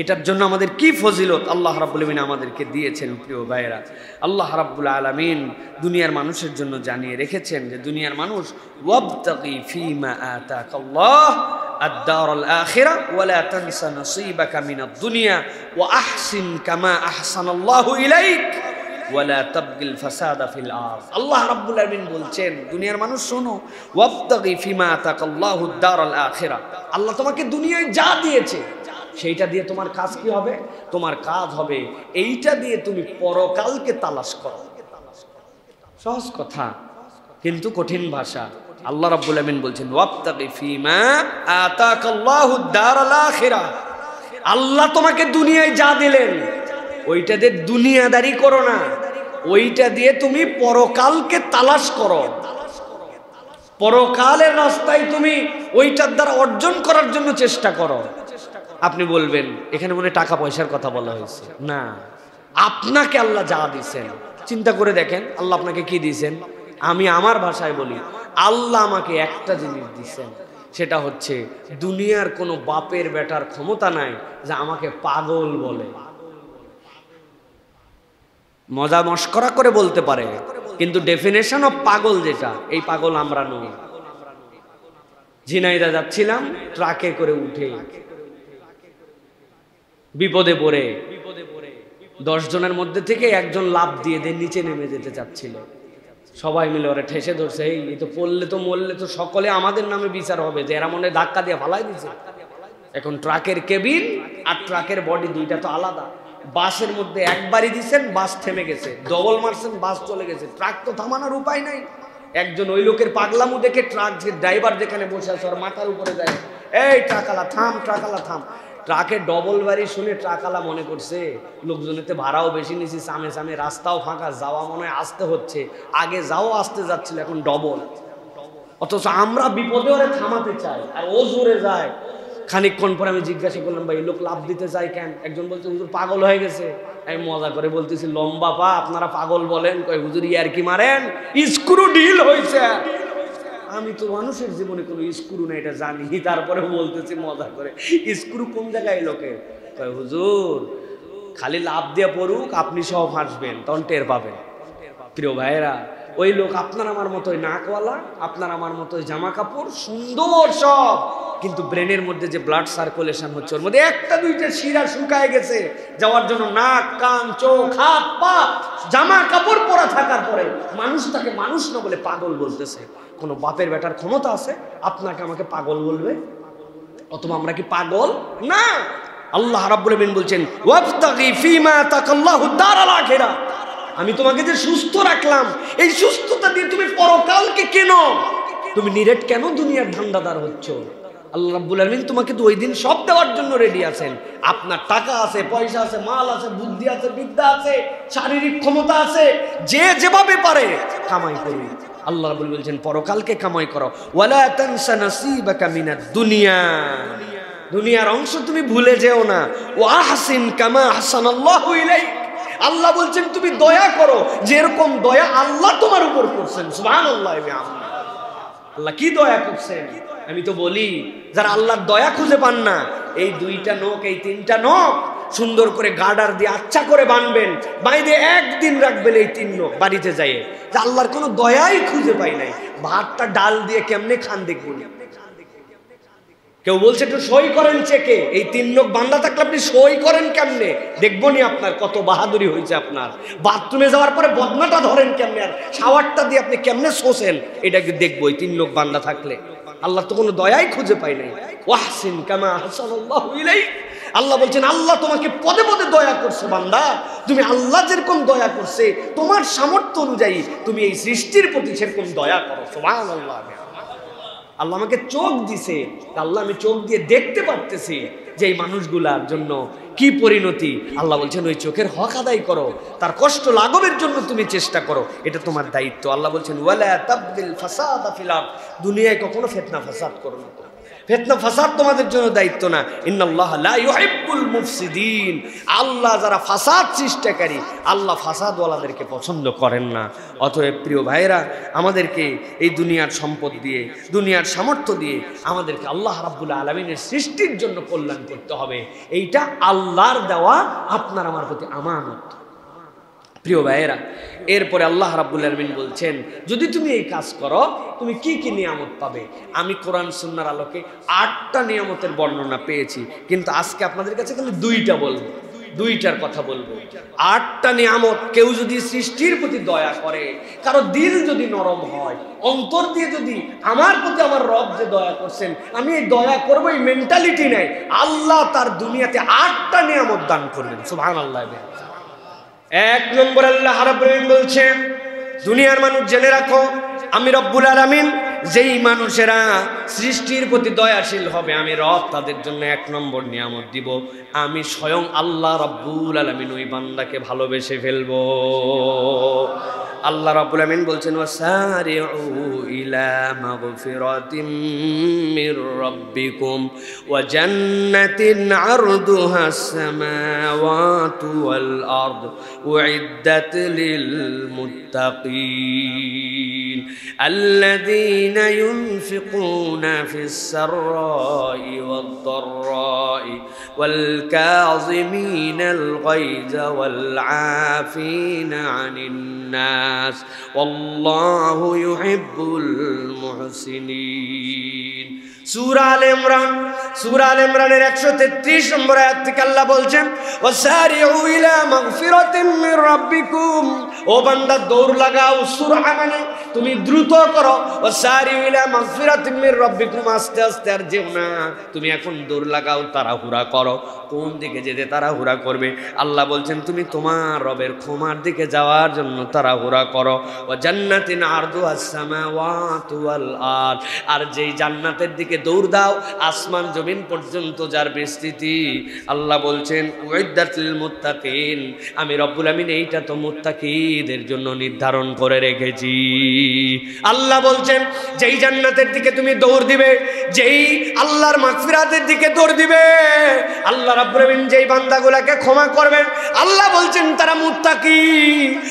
এটার জন্য আমাদের কি ফজিলত আল্লাহ রাব্বুল আলামিন আমাদেরকে দিয়েছেন প্রিয় ভাইরা। আল্লাহ রাব্বুল আলামিন দুনিয়ার মানুষের জন্য জানিয়ে রেখেছেন যে দুনিয়ার মানুষ ওয়াবতাগি ফীমা আতাকাল্লাহ আদ-দারাল আখিরা ওয়া লা তানসা নসীবাকা মিনাদ দুনিয়া ওয়া আহসিন কামা আহসানাল্লাহু ইলাইক ওয়া লা তাবগিল ফাসাদা ফিল আরদ। আল্লাহ রাব্বুল আলামিন বলছেন দুনিয়ার মানুষ শোনো, ওয়াবতাগি ফীমা আতাকাল্লাহু আদ-দারাল আখিরা, আল্লাহ তোমাকে দুনিয়ায় যা দিয়েছে সেইটা দিয়ে তোমার কাজ কি হবে? তোমার কাজ হবে এইটা দিয়ে তুমি পরকালকে তালাশ করো। সহজ কথা কিন্তু কঠিন ভাষা। আল্লাহ রাব্বুল আলামিন বলছেন ওয়াবতাগি ফীমা আতাকাল্লাহু দারাল আখিরা, আল্লাহ তোমাকে দুনিয়ায় যা দিলেন ওইটা দিয়ে দুনিয়াদারি করো না, ওইটা দিয়ে তুমি পরকালকে তালাশ করো। পরকালের রাস্তায় তুমি ওইটার দ্বারা অর্জন করার জন্য চেষ্টা করো। আপনি বলবেন এখানে মনে হয় টাকা পয়সার কথা বলা হয়েছে। না, আপনাকে আল্লাহ যা দিয়েছেন চিন্তা করে দেখেন, আল্লাহ আপনাকে কি দিয়েছেন। আমি আমার ভাষায় বলি, আল্লাহ আমাকে একটা জিনিস দিয়েছেন, সেটা হচ্ছে দুনিয়ার কোনো বাপের বেটার ক্ষমতা নাই যে আমাকে পাগল বলে। মজা মস্করা করে বলতে পারে, কিন্তু ডেফিনেশন অফ পাগল যেটা, এই পাগল আমরা নই। ঝিনাইদা যাচ্ছিলাম, ট্রাকে করে উঠে বিপদে পড়ে 10 জনের মধ্যে থেকে একজন লাফ দিয়ে নিচে নেমে যেতে চাচ্ছিল। সবাই মিলে ওরা ঠেসে ধরছে, এই তো পড়লে তো মরলে তো সকলে আমাদের নামে বিচার হবে, যে এরা মনে ধাক্কা দিয়ে ফালাই দিছে। এখন ট্রাকের কেবিন আর ট্রাকের বডি দুইটা তো আলাদা। বাসের মধ্যে একবারই দিচ্ছেন, বাস থেমে গেছে, ডবল মারছেন, বাস চলে গেছে, ট্রাক তো থামানোর উপায় নাই। একজন ওই লোকের পাগলামু দেখে ট্রাক যে ড্রাইভার যেখানে বসে আছে ওর মাথার উপরে যায়, এই ট্রাকালা থাম, ট্রাকালা থাম। ট্রাকের ডবল বাড়ি শুনে ট্রাকালা মনে করছে লোকজনেতে ভাড়াও বেশি নিছি, সামনে সামনে রাস্তাও ফাঁকা, যাওয়া মনে হয় আসতে হচ্ছে, আগে যাও আসতে যাচ্ছিল, এখন ডবল। অথচ আমরা বিপদে ওরে থামাতে চাই আর ও জোরে যায়। খানিকক্ষণ পরে আমি জিজ্ঞাসা করলাম, ভাই এই লোক লাভ দিতে চাই কেন? একজন বলছে হুজুর পাগল হয়ে গেছে। আমি মজা করে বলতেছি, লম্বা পা আপনারা পাগল বলেন? কয় হুজুর ইয়ার কি মারেন, স্ক্রু ঢিল হয়েছে। আমি তো মানুষের জীবনে কোনো স্ক্রু না এটা জানি, তারপরে বলতেছি মজা করে, স্ক্রু কোন জায়গায় লোকের? কয় হুজুর খালি লাভ দিয়ে পড়ুক, আপনি সব হাসবেন, তখন টের পাবেন। প্রিয় ভাইয়েরা, ওই লোক আপনার আমার মতোই নাকওয়ালা, আপনার আমার মতোই জামা কাপড় সুন্দর সব, কিন্তু ব্রেনের মধ্যে যে ব্লাড সার্কুলেশন হচ্ছে ওর মধ্যে একটা দুইটা শিরা শুকায় গেছে, যাওয়ার জন্য নাক কান চোখ হাত পা জামা কাপড় পরা থাকার পরে মানুষ তাকে মানুষ না বলে পাগল বলতেছে। কোনো বাপের বেটার ক্ষমতা আছে আপনাকে আমাকে পাগল বলবে? অথবা আমরা কি পাগল না? আল্লাহ রাব্বুল আমিন বলছেন, ওয়াবতাগি ফীমা আতাকাল্লাহু দারাল আখিরা, আমি তোমাকে যে সুস্থ রাখলাম, এই সুস্থতা দিয়ে তুমি পরকালকে কেন, তুমি নিরেট কেন দুনিয়ার ধান্দাদার হচ্ছ? আল্লাহ রাব্বুল আমিন তোমাকে তো ওই দিন সব দেওয়ার জন্য রেডি আছেন। আপনার টাকা আছে, পয়সা আছে, মাল আছে, বুদ্ধি আছে, বিদ্যা আছে, শারীরিক ক্ষমতা আছে, যে যেভাবে পারে কামাই করুন। আল্লাহ রাব্বুল বলছেন পরকালকে কামাই করো। ওয়ালা তানসা নাসিবাকা মিনাদ দুনিয়া, দুনিয়ার অংশ তুমি ভুলে যেও না। ওয়া আহসিন কামা আহসানাল্লাহু ইলাইক, আল্লাহ বলছেন তুমি দয়া করো যেরকম দয়া আল্লাহ তোমার উপর করছেন। সুবহানাল্লাহ। আল্লাহ কি দয়া করছেন? আমি তো বলি যারা আল্লাহর দয়া খুঁজে পান না, এই 2টা নখ এই 3টা নখ সুন্দর করে গার্ডার দিয়ে আচ্ছা করে বানবেন, বাইরে একদিন রাখবেন এই 3 নখ বাড়িতে যাইয়ে, যে আল্লাহর কোনো দয়াই খুঁজে পাই নাই, ভাতটা ডাল দিয়ে কেমনে খান দেখুন। কেউ বলছে একটু সই করেন চেকে, এই 3 নখ বান্দা থাকলে আপনি সই করেন কেমনে দেখবো নি আপনার কত বাহাদুরি হয়েছে। আপনার বাথরুমে যাওয়ার পরে বদনাটা ধরেন কেমনে, আর শাওয়ারটা দিয়ে আপনি কেমনে শোষেন, এটা একটু দেখবো এই 3 নখ বান্দা থাকলে। আল্লাহ তো কোনো দয়াই খুঁজে পাই নাই। ওয়াহসিন কামা আহসানাল্লাহু ইলাইক, আল্লাহ বলছেন আল্লাহ তোমাকে পদে পদে দয়া করছে বান্দা, তুমি আল্লাহ যেরকম দয়া করছে তোমার সামর্থ্য অনুযায়ী তুমি এই সৃষ্টির প্রতি সেরকম দয়া করো। সুবহানাল্লাহ। আল্লাহ আমাকে চোখ দিছে, আল্লাহ আমি চোখ দিয়ে দেখতে পারতেছি যে এই মানুষগুলার জন্য কি পরিণতি। আল্লাহ বলছেন ওই চোখের হক আদায় করো, তার কষ্ট লাঘবের জন্য তুমি চেষ্টা করো, এটা তোমার দায়িত্ব। আল্লাহ বলছেন ওয়ালা তাবগিল ফাসাদা ফিল আরদ, দুনিয়ায় কখনো ফিতনা ফাসাদ করো না। ফিতনা ফাসাদ তোমাদের জন্য দায়িত্ব না। ইন্নাল্লাহ লা ইউহিব্বুল মুফসিদিন, আল্লাহ যারা ফাসাদ সৃষ্টিকারী, আল্লাহ ফাসাদওয়ালাদেরকে পছন্দ করেন না। অতএব প্রিয় ভাইরা, আমাদেরকে এই দুনিয়ার সম্পদ দিয়ে, দুনিয়ার সামর্থ্য দিয়ে আমাদেরকে আল্লাহ রাব্বুল আলামিনের সৃষ্টির জন্য কল্যাণ করতে হবে। এইটা আল্লাহর দেওয়া আপনার আমার প্রতি আমানত। প্রিয় ভাইয়েরা, এরপরে আল্লাহ রাব্বুল আলামিন বলছেন যদি তুমি এই কাজ করো তুমি কি কি নিয়ামত পাবে। আমি কোরআন সুন্নাহর আলোকে 8টা নিয়ামতের বর্ণনা পেয়েছি, কিন্তু আজকে আপনাদের কাছে খালি 2টা বলবো, 2টার কথা বলবো। 8টা নিয়ামত কেউ যদি সৃষ্টির প্রতি দয়া করে, কারো দিল যদি নরম হয়, অন্তর দিয়ে যদি আমার প্রতি আমার রব যে দয়া করছেন আমি এই দয়া করবো এই মেন্টালিটি নাই, আল্লাহ তার দুনিয়াতে 8টা নিয়ামত দান করবেন। সুবহানাল্লাহ। 1 নম্বর আল্লাহ রাব্বুল আলামিন বলছেন দুনিয়ার মানুষ জেনে রাখো আমি রব্বুল আলামিন যেই মানুষেরা সৃষ্টির প্রতি দয়াশীল হবে আমি রব তাদের জন্য 1 নম্বর নিয়ামত দিব, আমি স্বয়ং আল্লাহ রব্বুল আলামিন ওই বান্দাকে ভালোবেসে ফেলবো। আল্লাহ রাব্বুল আমিন বলছেন ওয়াসারিউ ইলা মাগফিরাতিম মির রাব্বিকুম ওয়া জান্নাতিন আরদুহাস সামাওয়াতু ওয়াল আরদ উইদ্দাত লিল মুত্তাকিন আল্লাযীনা ইউনফিকুনা ফিস সাররাই ওয়াদ দাররাই ওয়াল কাযিমিনাল গায়যা ওয়াল আফিনা আনিন নাস ওয়াল্লাহু ইউহিব্বুল মুহসিনিন। সূরা আলে ইমরানের 133 নম্বর আয়াত থেকে আল্লাহ বলছেন ওয়াসারিউ ইলা মাগফিরাতিম মির রাব্বিকুম, ও বান্দা দৌড় লাগাও, সুরআ মানে তুমি দ্রুত করো, ওয়াসারিউ ইলা মাগফিরাতিম মির রাব্বিকুম, আস্তে আস্তে আর যেও না, তুমি এখন দৌড় লাগাও, তাড়াহুড়া করো। কোন দিকে যেতে তাড়াহুড়া করবে? আল্লাহ বলছেন তুমি তোমার রবের ক্ষমার দিকে যাওয়ার জন্য তাড়াহুড়া করো। ওয়া জান্নাতিন আরদুহাস সামাওয়াতু ওয়াল আরদ, আর যেই জান্নাতের দিকে দৌড় দাও আসমান জমিন পর্যন্ত যার বিস্তৃতি, আল্লাহ বলছেন উইদ্দাত লিল মুত্তাকিন, আমি রব্বুল আমিন এইটা তো মুত্তাকিদের জন্য নির্ধারণ করে রেখেছি। আল্লাহ বলছেন যেই জান্নাতের দিকে তুমি দৌড় দিবে, যেই আল্লাহর মাগফিরাতের দিকে দৌড় দিবে, আল্লাহ রাব্বুল আমিন যেই বান্দাগুলোকে ক্ষমা করবেন, আল্লাহ বলছেন তারা মুত্তাকি।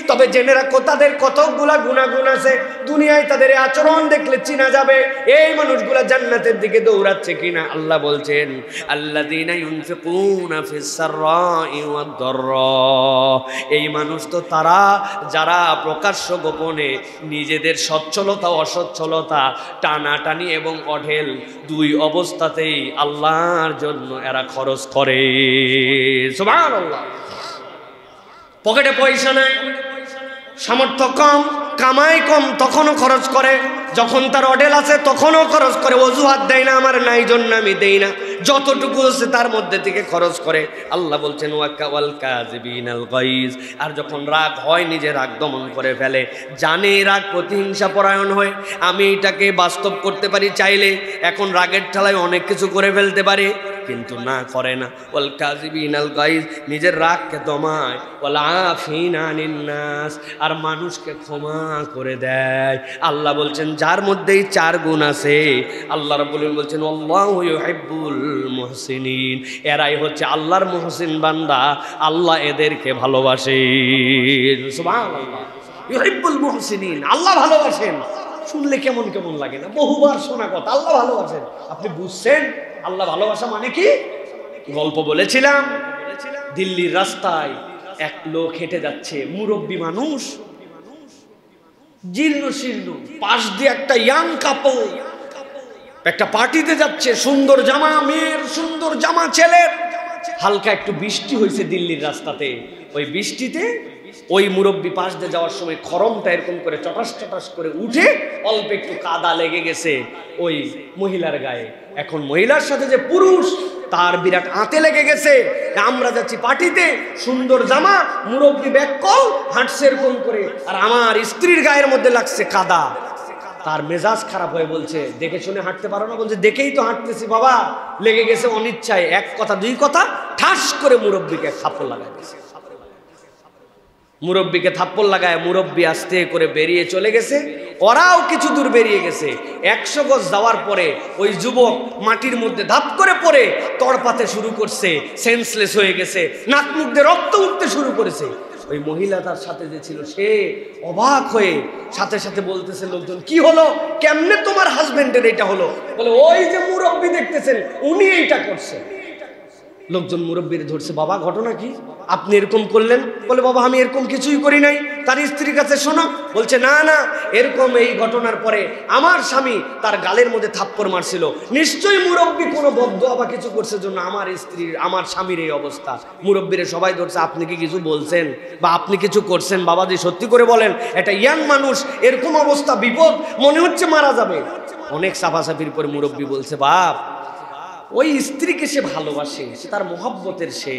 তবে জেনে রাখো তাদের কতগুলা গুনাহগুণ আছে, দুনিয়ায় তাদের আচরণ দেখলে চিনা যাবে এই মানুষগুলা জান্নাতের দিকে দৌড়াচ্ছে কিনা। আল্লাহ বলছেন আল্লাযীনা ইউনফিকুনা ফিস সাররাই ওয়াদ দাররা, এই মানুষ তো তারা যারা প্রকাশ্য গোপনে নিজেদের সচ্ছলতা অসচ্ছলতা টানাটানি এবং অঢেল দুই অবস্থাতেই আল্লাহর জন্য এরা খরচ করে। সুবহানাল্লাহ। পকেটে পয়সা নাই, সামর্থ্য কম, কামাই কম, তখনও খরচ করে, যখন তার অডেল আছে তখনও খরচ করে, অজুহাত দেয় না আমার নাই জন্য আমি দেই না, যতটুকু আছে তার মধ্যে থেকে খরচ করে। আল্লাহ বলছেন ওয়াল কাযিবিনাল গায়জ, আর যখন রাগ হয় নিজে রাগ দমন করে ফেলে, জানে রাগ প্রতিহিংসা পরায়ণ হয়, আমি এটাকে বাস্তব করতে পারি চাইলে, এখন রাগের ঠেলায় অনেক কিছু করে ফেলতে পারে, কিন্তু না করে না। ওয়াল কাযিবিনাল গায়জ, নিজের রাগকে দমায়, ওয়াল আফিনা আনিন নাস, আর মানুষকে ক্ষমা করে দেয়। আল্লাহ বলছেন যার মধ্যেই চার গুণ আছে, আল্লাহ রাব্বুল আলামিন বলছেন আল্লাহু ইউহিব্বুল মুহসিনিন, এরাই হচ্ছে আল্লাহর মুহসিন বান্দা, আল্লাহ এদেরকে ভালোবাসেন। সুবহানাল্লাহ। ইউহিব্বুল মুহসিনিন, আল্লাহ ভালোবাসেন। শুনলে কেমন কেমন লাগে না? বহুবার শোনা কথা, আল্লাহ ভালোবাসেন। আপনি বুঝছেন আল্লাহ ভালোবাসা মানে কি? গল্প বলেছিলাম, দিল্লির রাস্তায় এক লোক হেঁটে যাচ্ছে, মুরব্বী মানুষ, জীর্ণ শীর্ণ, পাশ দিয়ে একটা ইয়াং কাপল একটা পার্টিতে যাচ্ছে, সুন্দর জামা মেয়ের, সুন্দর জামা ছেলের। হালকা একটু বৃষ্টি হয়েছে দিল্লির রাস্তাতে, ওই বৃষ্টিতে ওই মুরব্বী পাশ দিয়ে যাওয়ার সময় খরমটা এরকম করে চটাস চটাস করে উঠে অল্প একটু কাদা লেগে গেছে ওই মহিলার গায়ে। এখন মহিলার সাথে যে পুরুষ, তার বিরাট আঁতে লেগে গেছে। আমরা যাচ্ছি পার্টিতে, সুন্দর জামা, মুরব্বী ব্যাককল হাঁটছে এরকম করে, আর আমার স্ত্রীর গায়ের মধ্যে লাগছে কাদা। তার মেজাজ খারাপ হয়ে বলছে দেখে শুনে হাঁটতে পারো না? বলছে দেখেই তো হাঁটতেছি বাবা, লেগে গেছে অনিচ্ছায়। এক কথা দুই কথা ঠাস করে মুরব্বীকে থাপ্পড় লাগায় গেছে। মুরব্বীকে থাপ্পড় লাগায় মুরব্বী আস্তে করে বেরিয়ে চলে গেছে। ওরাও কিছু দূর বেরিয়ে গেছে। 100 গজ যাওয়ার পরে ওই যুবক মাটির মধ্যে ধাপ করে পড়ে তড়পাতে শুরু করছে, সেন্সলেস হয়ে গেছে, নাক মুখ দিয়ে রক্ত উঠতে শুরু করেছে। ওই মহিলা তার সাথে যে ছিল সে অবাক হয়ে সাথে সাথে বলতেছে লোকজন, কি হলো, কেমনে তোমার হাজবেন্ডের এটা হলো? বলে ওই যে মুরব্বী দেখতেছেন উনি এইটা করছে। লোকজন মুরব্বীর ধরছে, বাবা ঘটনা কি, আপনি এরকম করলেন? বলে বাবা আমি এরকম কিছুই করি নাই। তার স্ত্রীর কাছে শোনো, বলছে না না, এরকম এই ঘটনার পরে আমার স্বামী তার গালের মধ্যে থাপ্পড় মারছিল, নিশ্চয়ই মুরব্বী কোনো বদদোয়া বা কিছু করছে জন্য আমার স্ত্রীর আমার স্বামীর এই অবস্থা। মুরব্বীরে সবাই ধরছে, আপনি কি কিছু বলছেন বা আপনি কিছু করছেন? বাবাজি সত্যি করে বলেন, একটা ইয়াং মানুষ এরকম অবস্থা, বিপদ, মনে হচ্ছে মারা যাবে। অনেক সাফাসাফির পরে মুরব্বী বলছে, বাপ ওই স্ত্রীকে সে ভালোবাসে, সে তার মোহাব্বতের, সে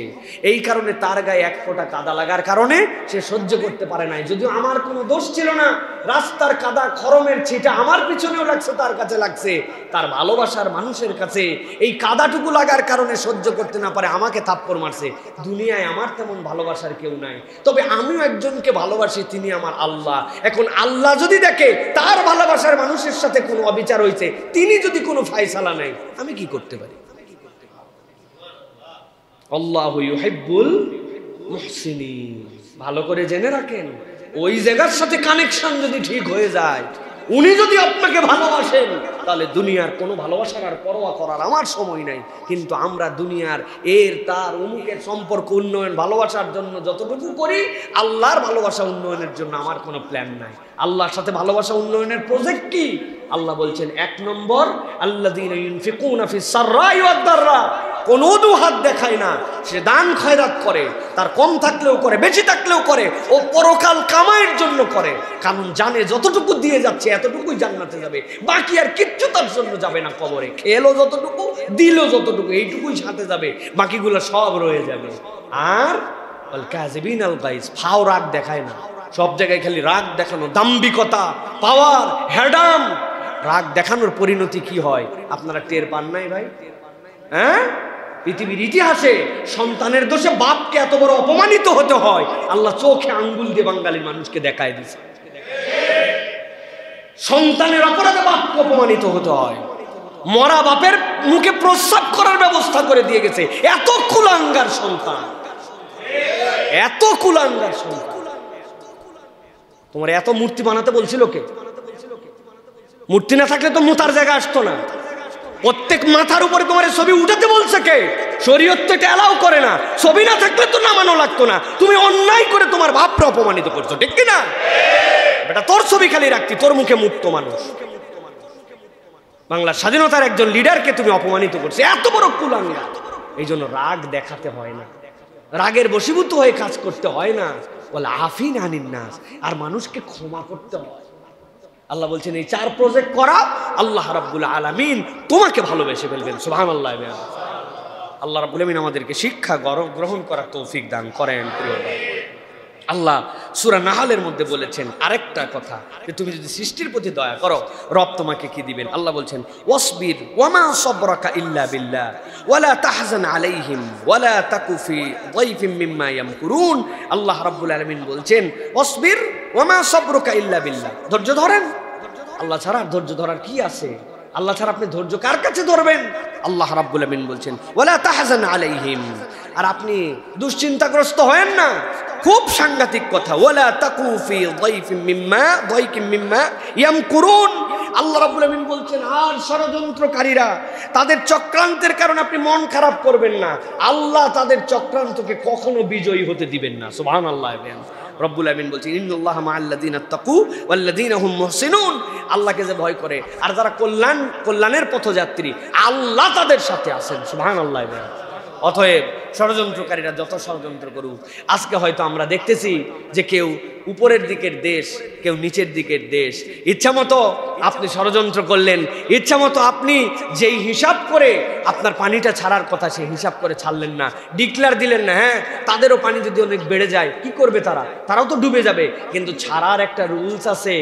এই কারণে তার গায়ে এক ফোঁটা কাদা লাগার কারণে সে সহ্য করতে পারে নাই। যদিও আমার কোনো দোষ ছিল না, রাস্তার কাদা খরমের ছিটা আমার পিছনেও লাগছে, তার কাছে লাগছে, তার ভালোবাসার মানুষের কাছে এই কাদাটুকু লাগার কারণে সহ্য করতে না পারে আমাকে থাপ্পড় মারছে। দুনিয়ায় আমার তেমন ভালোবাসার কেউ নাই, তবে আমিও একজনকে ভালোবাসি, তিনি আমার আল্লাহ। এখন আল্লাহ যদি দেখে তার ভালোবাসার মানুষের সাথে কোনো অবিচার হয়েছে, তিনি যদি কোনো ফায়সালা নেয়, আমি কি করতে পারি? আল্লাহু ইউহিব্বুল মুহসিনিন। ভালো করে জেনে রাখেন, ওই জায়গার সাথে কানেকশন যদি ঠিক হয়ে যায়, উনি যদি আপনাকে ভালোবাসেন, তাহলে দুনিয়ার কোনো ভালোবাসার আর পরোয়া করার আমার সময় নাই। কিন্তু আমরা দুনিয়ার তার অমুকের সম্পর্ক উন্নয়ন ভালোবাসার জন্য যতটুকু করি, আল্লাহর ভালোবাসা উন্নয়নের জন্য আমার কোনো প্ল্যান নাই। আল্লাহর সাথে ভালোবাসা উন্নয়নের প্রজেক্ট কি? আল্লাহ বলছেন 1 নম্বর, আল্লাযীনা ইউনফিকুনা ফিস সাররাই ওয়াদ দাররা। কোনো হাত দেখায় না, সে দান খয়রাত করে, তার কম থাকলেও করে, বেশি থাকলেও করে, ও পরকাল কামাইয়ের জন্য করে। কারণ জানে যতটুকু দিয়ে যাচ্ছে এতটুকুই জান্নাতে যাবে, বাকি আর কিচ্ছু তার জন্য যাবে না কবরে। খেলো যতটুকু, দিল যতটুকু, এইটুকুই সাথে যাবে, বাকিগুলো সব রয়ে যাবে। আর আল কাযিবিন আল গাইজ, ফাও রাগ দেখায় না, সব জায়গায় খালি রাগ দেখানো, দাম্ভিকতা, পাওয়ার, হ্যাডাম। রাগ দেখানোর পরিণতি কি হয় আপনারা টের পান নাই ভাই? হ্যাঁ, পৃথিবীর ইতিহাসে সন্তানের দোষে বাপকে এত বড় অপমানিত হতে হয়, আল্লাহ চোখে আঙ্গুল দিয়ে বাঙালির মানুষকে দেখায় দিয়েছে। সন্তানের অপরাধে বাপকে অপমানিত হতে হয়, মরা বাপের মুখে প্রস্রাব করার ব্যবস্থা করে দিয়ে গেছে। এত কুলাঙ্গার সন্তান, এত কুলাঙ্গার সন্তান। তোমার এত মূর্তি বানাতে বলছিল কে? মূর্তি না থাকলে তো মুতার জায়গা আসতো না। প্রত্যেক মাথার উপরে তোমার ছবি উঠাতে বলছে কে? শরীয়ত তো এটা এলাও করে না। ছবি না থাকলে তো নামানো লাগতো না। তুমি অন্যায় করে তোমার বাপকে অপমানিত করছো, ঠিক কি না? বেটা, তোর ছবি খালি রাখতি, তোর মুখে মুক্ত মানুষ। বাংলার স্বাধীনতার একজন লিডারকে তুমি অপমানিত করছো, এত বড় কুলাঙ্গা। এই জন্য রাগ দেখাতে হয় না, রাগের বশীভূত হয়ে কাজ করতে হয় না। বলে আফিন আনিন নাস, আর মানুষকে ক্ষমা করতে হয়। আল্লাহ বলছেন এই 4 প্রজেক্ট করা, আল্লাহ রাব্বুল আলামিন তোমাকে ভালোবেসে ফেলবেন। সুবহানাল্লাহ। আল্লাহ রাব্বুল আলামিন আমাদেরকে শিক্ষা গ্রহণ করার তৌফিক দান করেন। প্রিয় ভাই, আল্লাহ সূরা নাহলের মধ্যে বলেছেন আরেকটা কথা, যে তুমি যদি সৃষ্টির প্রতি দয়া করো, রব তোমাকে কি দিবেন? আল্লাহ বলছেন ওয়াসবির ওয়ামা সাবরাকা ইল্লা বিল্লাহ ওয়ালা তাহজান আলাইহিম ওয়ালা তাকু ফি যাইফিম মিম্মা ইয়ামকুরুন। আল্লাহ রাব্বুল আলামিন বলছেন ওয়াসবির ওয়ামা সাবরুকা ইল্লা বিল্লাহ, ধৈর্য ধরেন। আল্লাহ ছাড়া ধৈর্য ধরার কি আছে? আল্লাহ ছাড়া আপনি ধৈর্য কার কাছে ধরবেন? আল্লাহ রাব্বুল আলামিন বলছেন ওয়ালা তাহজান আলাইহিম, আর আপনি দুশ্চিন্তাগ্রস্ত হয়েন না। খুব সাংঘাতিক কথা, ওয়ালা তাকু ফি যাইফিম মিম্মা ইয়ামকুরুন। আল্লাহ রাব্বুল আলামিন বলছেন আর ষড়যন্ত্রকারীরা, তাদের চক্রান্তের কারণে আপনি মন খারাপ করবেন না। আল্লাহ তাদের চক্রান্তকে কখনো বিজয়ী হতে দিবেন না। সুবহানাল্লাহ। রব্বুল আমিন বলছেন ইন্নাল্লাহা মাআল্লাযীনা তাকু ওয়াল্লাযীনা হুম মুহসিনুন। আল্লাহকে যে ভয় করে আর যারা কল্যাণের পথযাত্রী, আল্লাহ তাদের সাথে আছেন। সুবহানাল্লাহ। অতএব ষড়যন্ত্রকারীরা যত ষড়যন্ত্র করুক, আজকে হয়তো আমরা দেখতেছি যে কেউ উপরের দিকের দেশ, কেউ নিচের দিকের দেশ। ইচ্ছামতো আপনি ষড়যন্ত্র করলেন, ইচ্ছামতো আপনি যেই হিসাব করে আপনার পানিটা ছাড়ার কথা সেই হিসাব করে ছাড়লেন না, ডিক্লেয়ার দিলেন না। হ্যাঁ, তাদেরও পানি যদি অনেক বেড়ে যায় কি করবে? তারাও তো ডুবে যাবে। কিন্তু ছাড়ার একটা রুলস আছে,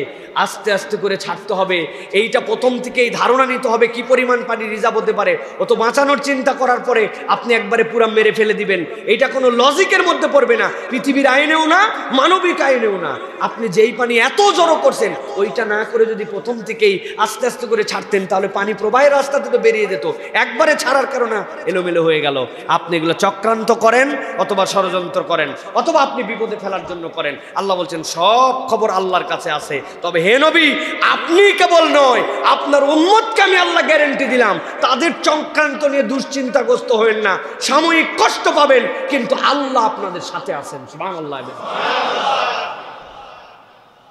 আস্তে আস্তে করে ছাড়তে হবে। এইটা প্রথম থেকেই ধারণা নিতে হবে কি পরিমাণ পানি রিজার্ভ হতে পারে। ও তো বাঁচানোর চিন্তা করার পরে আপনি একবারে পুরো মেরে ফেলে দিবেন, এটা কোনো লজিকের মধ্যে পড়বে না, পৃথিবীর আইনেও না, মানবিক আইনেও না। আপনি যেই পানি এত জড়ো করছেন, ওইটা না করে যদি প্রথম থেকেই আস্তে আস্তে করে ছাড়তেন, তাহলে পানি প্রবাহের রাস্তাতে তো বেরিয়ে যেত। একবারে ছাড়ার কারণে এলোমেলো হয়ে গেল। আপনি এগুলো চক্রান্ত করেন, অথবা ষড়যন্ত্র করেন, অথবা আপনি বিপদে ফেলার জন্য করেন। আল্লাহ বলছেন সব খবর আল্লাহর কাছে আছে। তবে হে নবী, আপনি কেবল নয়, আপনার উম্মতকে আমি আল্লাহ গ্যারান্টি দিলাম, তাদের চক্রান্ত নিয়ে দুশ্চিন্তাগ্রস্ত হবেন না। সাময়িক কষ্ট পাবেন, কিন্তু আল্লাহ আপনাদের সাথে আছেন। সুবহানাল্লাহ।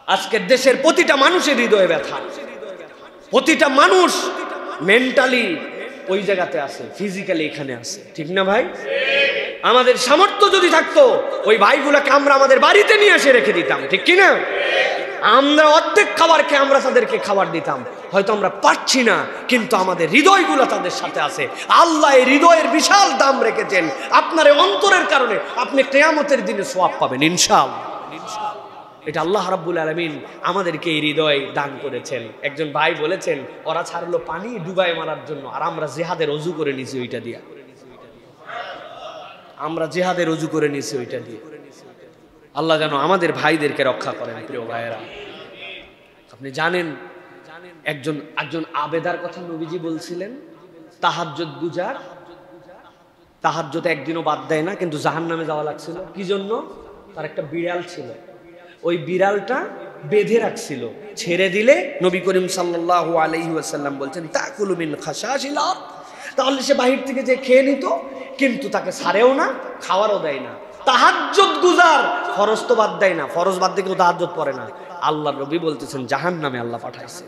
আজকের দেশের প্রতিটা মানুষের হৃদয়ে ব্যথা, প্রতিটা মানুষ মেন্টালি ওই জায়গাতে আছে, ফিজিক্যালি এখানে আছে, ঠিক না ভাই? আমাদের সামর্থ্য যদি থাকতো, ওই ভাইগুলোকে আমরা আমাদের বাড়িতে নিয়ে এসে রেখে দিতাম, ঠিক কি না? আমরা অর্ধেক খাবার খেয়ে আমরা তাদেরকে খাবার দিতাম। হয়তো আমরা পাচ্ছি না, কিন্তু আমাদের হৃদয়গুলো তাদের সাথে আছে। আল্লাহ এই হৃদয়ের বিশাল দাম রেখেছেন। আপনার অন্তরের কারণে আপনি কিয়ামতের দিনে সওয়াব পাবেন ইনশাআল্লাহ। এটা আল্লাহ রাব্বুল আলামিন আমাদেরকে এই হৃদয় দান করেছেন। একজন ভাই বলেছেন ওরা ছাড়লো পানি ডুবায় মারার জন্য, আর আমরা জিহাদের ওযু করে নিছি ওইটা দিয়া, আমরা জিহাদের ওযু করে নিছি ওইটা দিয়ে। আল্লাহ যেন আমাদের ভাইদেরকে রক্ষা করেন। প্রিয় ভাইয়েরা, আপনি জানেন একজন আবেদার কথা নবীজি বলছিলেন, তাহাজ্জুদ গুজার, তাহাজ্জুদ একদিনও বাদ দেয় না, কিন্তু জাহান্নামে যাওয়া লাগছিল কি জন্য? তার একটা বিড়াল ছিল, ওই বিড়ালটা বেঁধে রাখছিল, ছেড়ে দিলে নবী করিম সাল্লাল্লাহু আলাইহি ওয়াসাল্লাম বলছেন তাকুলু মিন খাশাশিল আরদ, তাহলে সে বাহির থেকে যে খেয়ে নিত, কিন্তু তাকে ছাড়েও না, খাওয়ারও দেয় না। তাহাজ্জুদ গুজার, ফরজ তো বাদ দেয় না, ফরজ বাদ দিয়ে কেউ তাহাজ্জুদ পড়ে না। আল্লাহর নবী বলতেছেন জাহান্নামে আল্লাহ পাঠাইছে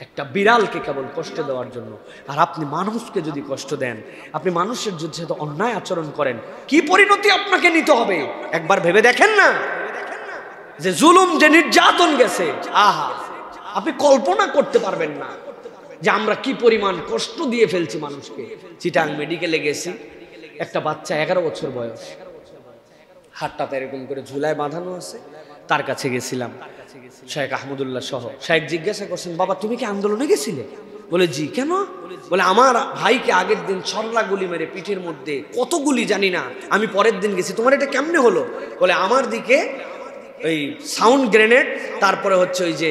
একটা বিড়ালকে কেবল কষ্ট দেওয়ার জন্য। আর আপনি মানুষকে যদি কষ্ট দেন, আপনি মানুষের সাথে অন্যায় আচরণ করেন, কি পরিণতি আপনাকে নিতে হবে একবার ভেবে দেখেন না। যে জুলুম, যে নির্যাতন গেছে, আহা, আপনি কল্পনা করতে পারবেন না যে আমরা কি পরিমাণ কষ্ট দিয়ে ফেলছি মানুষকে। চিটাং মেডিকেলে গেছি, একটা বাচ্চা 11 বছর বয়স, হাতটাতে এরকম করে ঝুলায় বাঁধানো আছে, তার কাছে গেছিলাম শেখ আহমদুল্লাহ সহ। শেখ জিজ্ঞাসা করছেন বাবা তুমি কি আন্দোলনে গেছিলে? বলে জি। কেন? বলে আমার ভাইকে আগের দিন ছরলা গুলি মেরে পিঠের মধ্যে, কত গুলি জানি না, আমি পরের দিন গেছি। তোমার এটা কেমনে হলো? বলে আমার দিকে ওই সাউন্ড গ্রেনেড, তারপরে হচ্ছে ওই যে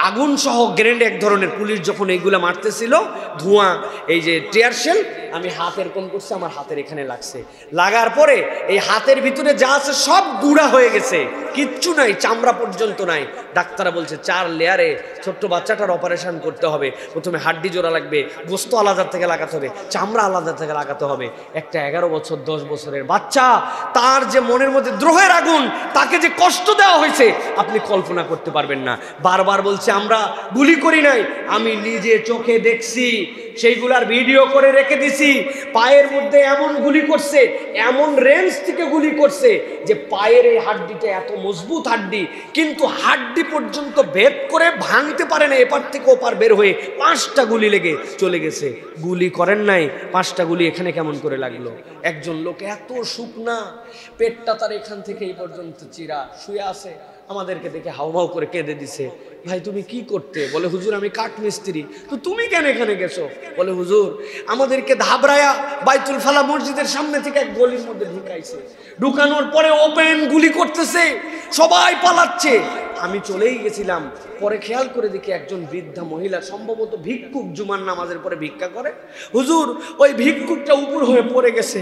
আগুন সহ গ্রেনেড, এক ধরনের পুলিশ যখন এইগুলা মারতেছিল, ধোঁয়া, এই যে টিয়ার শেল, আমি হাত এরকম করছি, আমার হাতের এখানে লাগছে। লাগার পরে এই হাতের ভিতরে যা আছে সব গুঁড়া হয়ে গেছে, কিচ্ছু নাই, চামড়া পর্যন্ত নাই। ডাক্তাররা বলছে 4 লেয়ারে ছোট্ট বাচ্চাটার অপারেশন করতে হবে। প্রথমে হাড্ডি জোড়া লাগবে, গোস্ত আলাদা থেকে লাগাতে হবে, চামড়া আলাদা থেকে লাগাতে হবে। একটা 11 বছর 10 বছরের বাচ্চা, তার যে মনের মধ্যে দ্রোহের আগুন, তাকে যে কষ্ট দেওয়া হয়েছে আপনি কল্পনা করতে পারবেন না। বারবার বলছে আমরা গুলি করি নাই, আমি নিজে চোখে দেখছি, সেইগুলার ভিডিও করে রেখে দিছি। পায়ের মধ্যে এমন গুলি করছে, এমন রেঞ্জ থেকে গুলি করছে যে পায়ের এই হাড্ডিটা এত মজবুত হাড্ডি, কিন্তু হাড্ডি পর্যন্ত ভেদ করে ভাঙতে পারে না, এপার থেকে ওপার বের হয়ে 5টা গুলি লেগে চলে গেছে। গুলি করেন নাই, 5টা গুলি এখানে কেমন করে লাগলো? একজন লোক এত শুকনা, পেটটা তার এখান থেকে এই পর্যন্ত চিরা, শুয়ে আছে, আমাদেরকে দেখে হাউমাউ করে কেঁদে দিছে। ভাই তুমি কি করতে? বলে হুজুর আমি কাঠ মিস্ত্রি। তো তুমি কেন এখানে গেছো? বলে হুজুর আমাদেরকে ধাবরায়া বাইতুল ফালা মসজিদের সামনে থেকে এক গলির মধ্যে ঢুকাইছে, ঢুকানোর পরে ওপেন গুলি করতেছে, সবাই পালাচ্ছে। আমি চলেই গেছিলাম, পরে খেয়াল করে দেখি একজন বৃদ্ধা মহিলা, সম্ভবত ভিক্ষুক, জুমার নামাজের পরে ভিক্ষা করে, হুজুর ওই ভিক্ষুকটা উপর হয়ে পড়ে গেছে।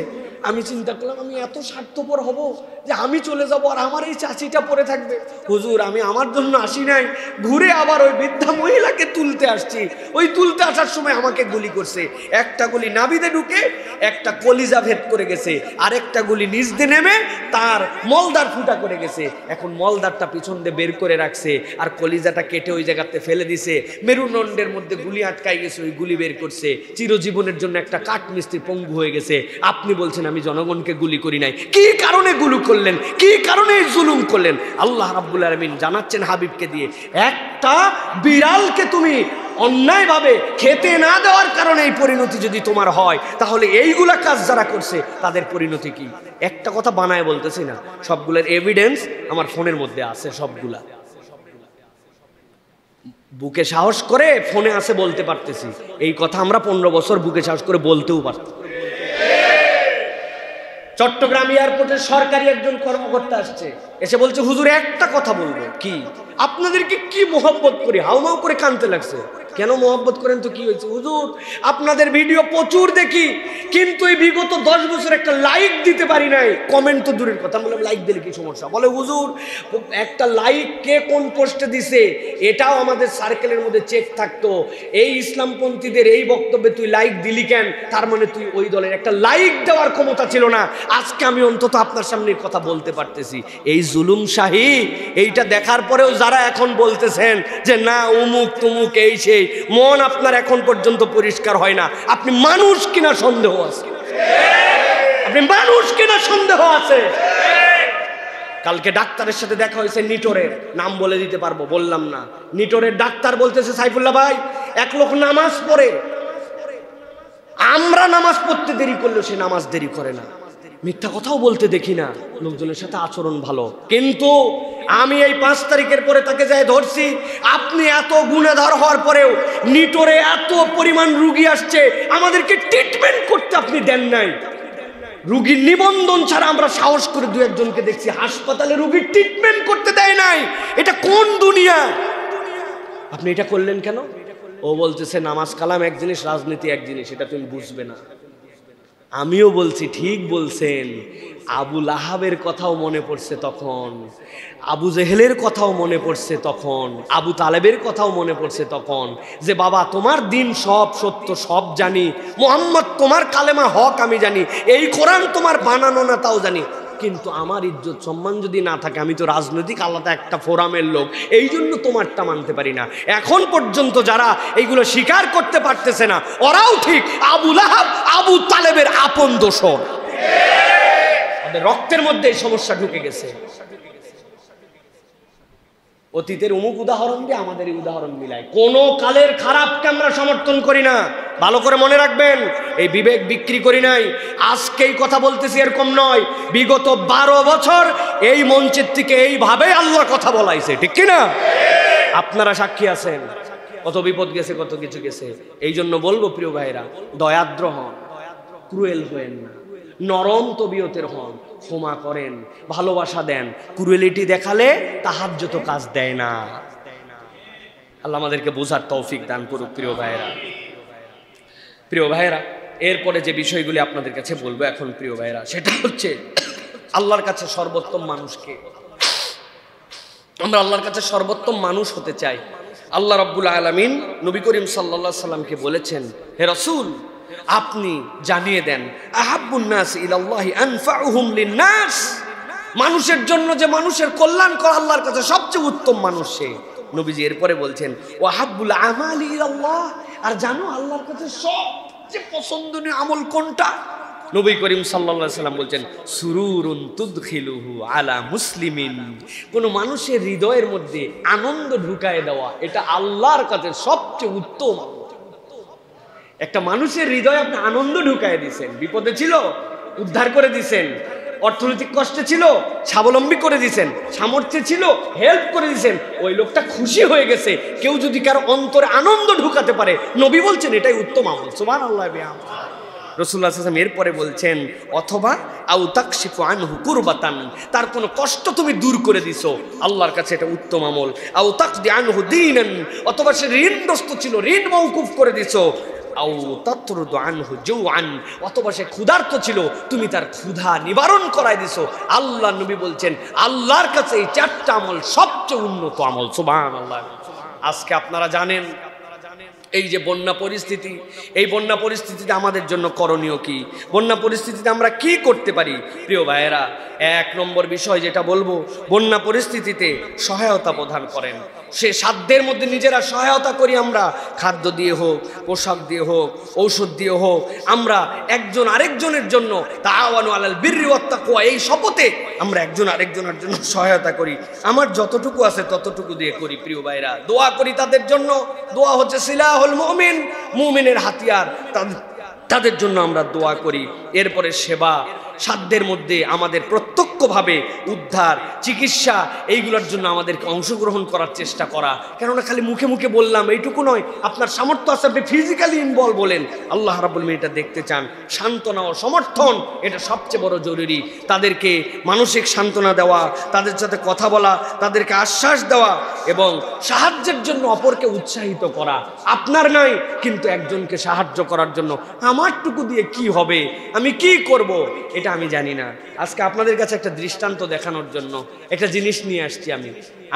আমি চিন্তা করলাম আমি এত স্বার্থপর হব যে আমি চলে যাব আর আমার এই চাচিটা পড়ে থাকবে। হুজুর আমি আমার জন্য আসি নাই, ঘুরে আবার ওই বৃদ্ধা মহিলাকে তুলতে আসছি। ওই তুলতে আসার সময় আমাকে গুলি করছে, একটা গুলি নাভিতে ঢুকে একটা কলিজা ভেদ করে গেছে, আরেকটা গুলি নিচ দিয়ে নেমে তার মলদার ফুটা করে গেছে। এখন মলদারটা পিছন দিয়ে বের করে রাখছে, আর কলিজাটা কেটে ওই জায়গাতে ফেলে দিছে। মেরুদণ্ডের মধ্যে গুলি আটকাই গেছে, ওই গুলি বের করছে। চিরজীবনের জন্য একটা কাঠ মিস্ত্রি পঙ্গু হয়ে গেছে। আপনি বলছেন আমি জনগণকে গুলি করি নাই, কি কারণে গুলি করলেন? কি কারণে জুলুম করলেন? আল্লাহ রাব্বুল আলামিন জানাচ্ছেন হাবিবকে দিয়ে, একটা বিড়ালকে তুমি অন্যায়ভাবে খেতে না দেওয়ার কারণে এই পরিণতি যদি তোমার হয়, তাহলে এইগুলা কাজ যারা করছে তাদের পরিণতি কি? একটা কথা বানায় বলতেছি না, সবগুলোর এভিডেন্স আমার ফোনের মধ্যে আছে, সবগুলা বুকে সাহস করে ফোনে আছে বলতে পারতেছি। এই কথা আমরা 15 বছর বুকে সাহস করে বলতেও পারতাম। চট্টগ্রাম এয়ারপোর্টের সরকারি একজন কর্মকর্তা আসছে, এসে বলছে হুজুর একটা কথা বলবো। কি? আপনাদেরকে কি মোহব্বত করি। হাউমাউ করে কাঁদতে লাগছে। কেন মোহব্বত করেন? তো কি হয়েছে? হুজুর আপনাদের ভিডিও প্রচুর দেখি, কিন্তু এই বিগত 10 বছর একটা লাইক দিতে পারি নাই, কমেন্ট তো দূরের কথা। বললাম লাইক দিলে কি সমস্যা? বলে হুজুর একটা লাইক কে কোন পোস্টে দিছে এটাও আমাদের সার্কেলের মধ্যে চেক থাকতো। এই ইসলামপন্থীদের এই বক্তব্যে তুই লাইক দিলি কেন? তার মানে তুই ওই দলের। একটা লাইক দেওয়ার ক্ষমতা ছিল না। আজকে আমি অন্তত আপনার সামনে কথা বলতে পারতেছি। এই জুলুম শাহী, এইটা দেখার পরেও যারা এখন বলতেছেন যে না উমুক তুমুক এই সেই, মন আপনার এখন পর্যন্ত পরিষ্কার হয় না। আপনি মানুষ কিনা সন্দেহ আছে, আপনি মানুষ কিনা সন্দেহ আছে। কালকে ডাক্তারের সাথে দেখা হয়েছে নিটোরের, নাম বলে দিতে পারবো, বললাম না। নিটোরের ডাক্তার বলতেছে সাইফুল্লাহ ভাই, এক লোক নামাজ পড়ে, আমরা নামাজ পড়তে দেরি করলেও সে নামাজ দেরি করে না, মিথ্যা কথাও বলতে দেখি না, লোকজনের সাথে আচরণ ভালো, কিন্তু আমি এই 5 তারিখের পরে তাকে যাই ধরছি। আপনি এত গুণাধর হওয়ার পরেও নিটোরে এত পরিমাণ রুগী আসছে, আমাদেরকে ট্রিটমেন্ট করতে আপনি দেন নাই। রুগীর নিবন্ধন ছাড়া আমরা সাহস করে 2-1 জনকে দেখছি হাসপাতালে রুগীর ট্রিটমেন্ট করতে দেয় নাই। এটা কোন দুনিয়া? আপনি এটা করলেন কেন? ও বলতেছে নামাজ কালাম এক জিনিস, রাজনীতি এক জিনিস, এটা তুমি বুঝবে না। আমিও বলছি ঠিক বলছেন। আবু লাহাবের কথাও মনে পড়ছে তখন, আবু জেহেলের কথাও মনে পড়ছে তখন, আবু তালেবের কথাও মনে পড়ছে তখন, যে বাবা তোমার দিন সব সত্য, সব জানি, মোহাম্মদ তোমার কালেমা হক আমি জানি, এই কোরআন তোমার বানানো না তাও জানি, কিন্তু আমার ইজ্জত সম্মান যদি না থাকে, আমি তো রাজনৈতিক আলাদা একটা ফোরামের লোক, এই জন্য তোমারটা মানতে পারি না। এখন পর্যন্ত যারা এইগুলো স্বীকার করতে পারতেছে না, ওরাও ঠিক আবু লাহাব আবু তালেবের আপন দোসর। ওদের রক্তের মধ্যে এই সমস্যা ঢুকে গেছে। অতীতের অমুক উদাহরণ দিয়ে আমাদের এই উদাহরণ মিলায়। কোন কালের খারাপকে আমরা সমর্থন করি না, ভালো করে মনে রাখবেন। এই বিবেক বিক্রি করি নাই, আজকেই কথা বলতেছি এরকম নয়। বিগত 12 বছর এই মঞ্চের থেকে এইভাবে আল্লাহর কথা বলাইছে, ঠিক কিনা? আপনারা সাক্ষী আছেন, কত বিপদ গেছে, কত কিছু গেছে। এই জন্য বলবো প্রিয় ভাইরা, দয়াদ্র হন, ক্রুয়েল হয়েন না, নরম তবিয়তের হন, ক্ষমা করেন, ভালোবাসা দেন। ক্রুয়েলিটি দেখালে তাহাজ্জুদ কাজ দেয় না। আল্লাহ আমাদেরকে বোঝার তৌফিক দান করুক। প্রিয় ভাইয়েরা, এরপরে যে বিষয়গুলি আপনাদের কাছে বলবো এখন প্রিয় ভাইয়েরা, সেটা হচ্ছে আল্লাহর কাছে সর্বোত্তম মানুষকে। আমরা আল্লাহর কাছে সর্বোত্তম মানুষ হতে চাই। আল্লাহ রাব্বুল আলামিন নবী করিম সাল্লাল্লাহু আলাইহি সাল্লামকে বলেছেন, হে রাসূল আপনি জানিয়ে দেন, আহাব্বুন নাস ইলাল্লাহি আনফাউহুম লিন-নাস, মানুষের জন্য যে মানুষের কল্যাণ করে আল্লাহর কাছে সবচেয়ে উত্তম মানুষ সে। নবীজি এরপরে বলছেন, ওয়াহাব্বুল আমালি ইলাল্লাহ, আর জানো আল্লাহর কাছে সবচেয়ে পছন্দনীয় আমল কোনটা? নবী করিম সাল্লাল্লাহু আলাইহি সাল্লাম বলছেন, সুরুরুন তুদখিলুহু আলা মুসলিমিন, কোন মানুষের হৃদয়ের মধ্যে আনন্দ ঢুকায় দেওয়া, এটা আল্লাহর কাছে সবচেয়ে উত্তম আমল। একটা মানুষের হৃদয়ে আপনি আনন্দ ঢুকায় দিয়েছেন, বিপদে ছিল উদ্ধার করে দিয়েছেন, অর্থনৈতিক কষ্টে ছিল স্বাবলম্বী করে দিয়েছেন, সামর্থ্যে ছিল হেল্প করে দিয়েছেন, ওই লোকটা খুশি হয়ে গেছে। কেউ যদি কারো অন্তরে আনন্দ ঢুকাতে পারে, নবী বলছেন এটাই উত্তম আমল। সুবহানাল্লাহ। রাসূলুল্লাহ সাল্লাল্লাহু আলাইহি ওয়াসাল্লাম এরপরে বলছেন, অথবা আউ তাকশিফু আনহু কুরবাতান, তার কোনো কষ্ট তুমি দূর করে দিছো, আল্লাহর কাছে এটা উত্তম আমল। আউ তাকদি আনহু দীনান, অথবা সে ঋণগ্রস্ত ছিল, ঋণ মওকুফ করে দিছো। আউ তাতরুদু আনহু জুআন, অথবা সে ক্ষুধার্ত ছিল, তুমি তার ক্ষুধা নিবারণ করায় দিছো। আল্লাহ নবী বলছেন আল্লাহর কাছে এই 4টা আমল সবচেয়ে উন্নত আমল। সুবহানাল্লাহ। আজকে আপনারা জানেন এই যে বন্যা পরিস্থিতি, এই বন্যা পরিস্থিতিতে আমাদের জন্য করণীয় কি? বন্যা পরিস্থিতিতে আমরা কি করতে পারি? প্রিয় ভাইয়েরা, 1 নম্বর বিষয় যেটা বলবো, বন্যা পরিস্থিতিতে সহায়তা প্রদান করেন। সে সাধ্যের মধ্যে নিজেরা সহায়তা করি, আমরা খাদ্য দিয়ে হোক, পোশাক দিয়ে হোক, ঔষধ দিয়ে হোক, আমরা একজন আরেকজনের জন্য তাআওয়ানু আলাল বিররি ওয়াত তাকওয়া, এই শপথে আমরা একজন আরেকজনের জন্য সহায়তা করি। আমার যতটুকু আছে ততটুকু দিয়ে করি। প্রিয় ভাইরা, দোয়া করি তাদের জন্য। দোয়া হচ্ছে সিলাহুল মুমিন, মুমিনের হাতিয়ার, তাদের জন্য আমরা দোয়া করি। এরপরে সেবা, সাধ্যের মধ্যে আমাদের প্রত্যক্ষভাবে উদ্ধার, চিকিৎসা, এইগুলোর জন্য আমাদেরকে অংশগ্রহণ করার চেষ্টা করা। কেননা খালি মুখে মুখে বললাম এইটুকু নয়, আপনার সামর্থ্য আছে, আপনি ফিজিক্যালি ইনভলভ বলেন, আল্লাহ রাব্বুল আলামিন এটা দেখতে চান। সান্ত্বনা ও সমর্থন, এটা সবচেয়ে বড় জরুরি। তাদেরকে মানসিক সান্ত্বনা দেওয়া, তাদের সাথে কথা বলা, তাদেরকে আশ্বাস দেওয়া এবং সাহায্যের জন্য অপরকে উৎসাহিত করা। আপনার নাই, কিন্তু একজনকে সাহায্য করার জন্য আমারটুকু দিয়ে কি হবে, আমি কি করব, এটা আমি জানি না। আজকে আপনাদের কাছে একটা দৃষ্টান্ত দেখানোর জন্য একটা জিনিস নিয়ে আসছি।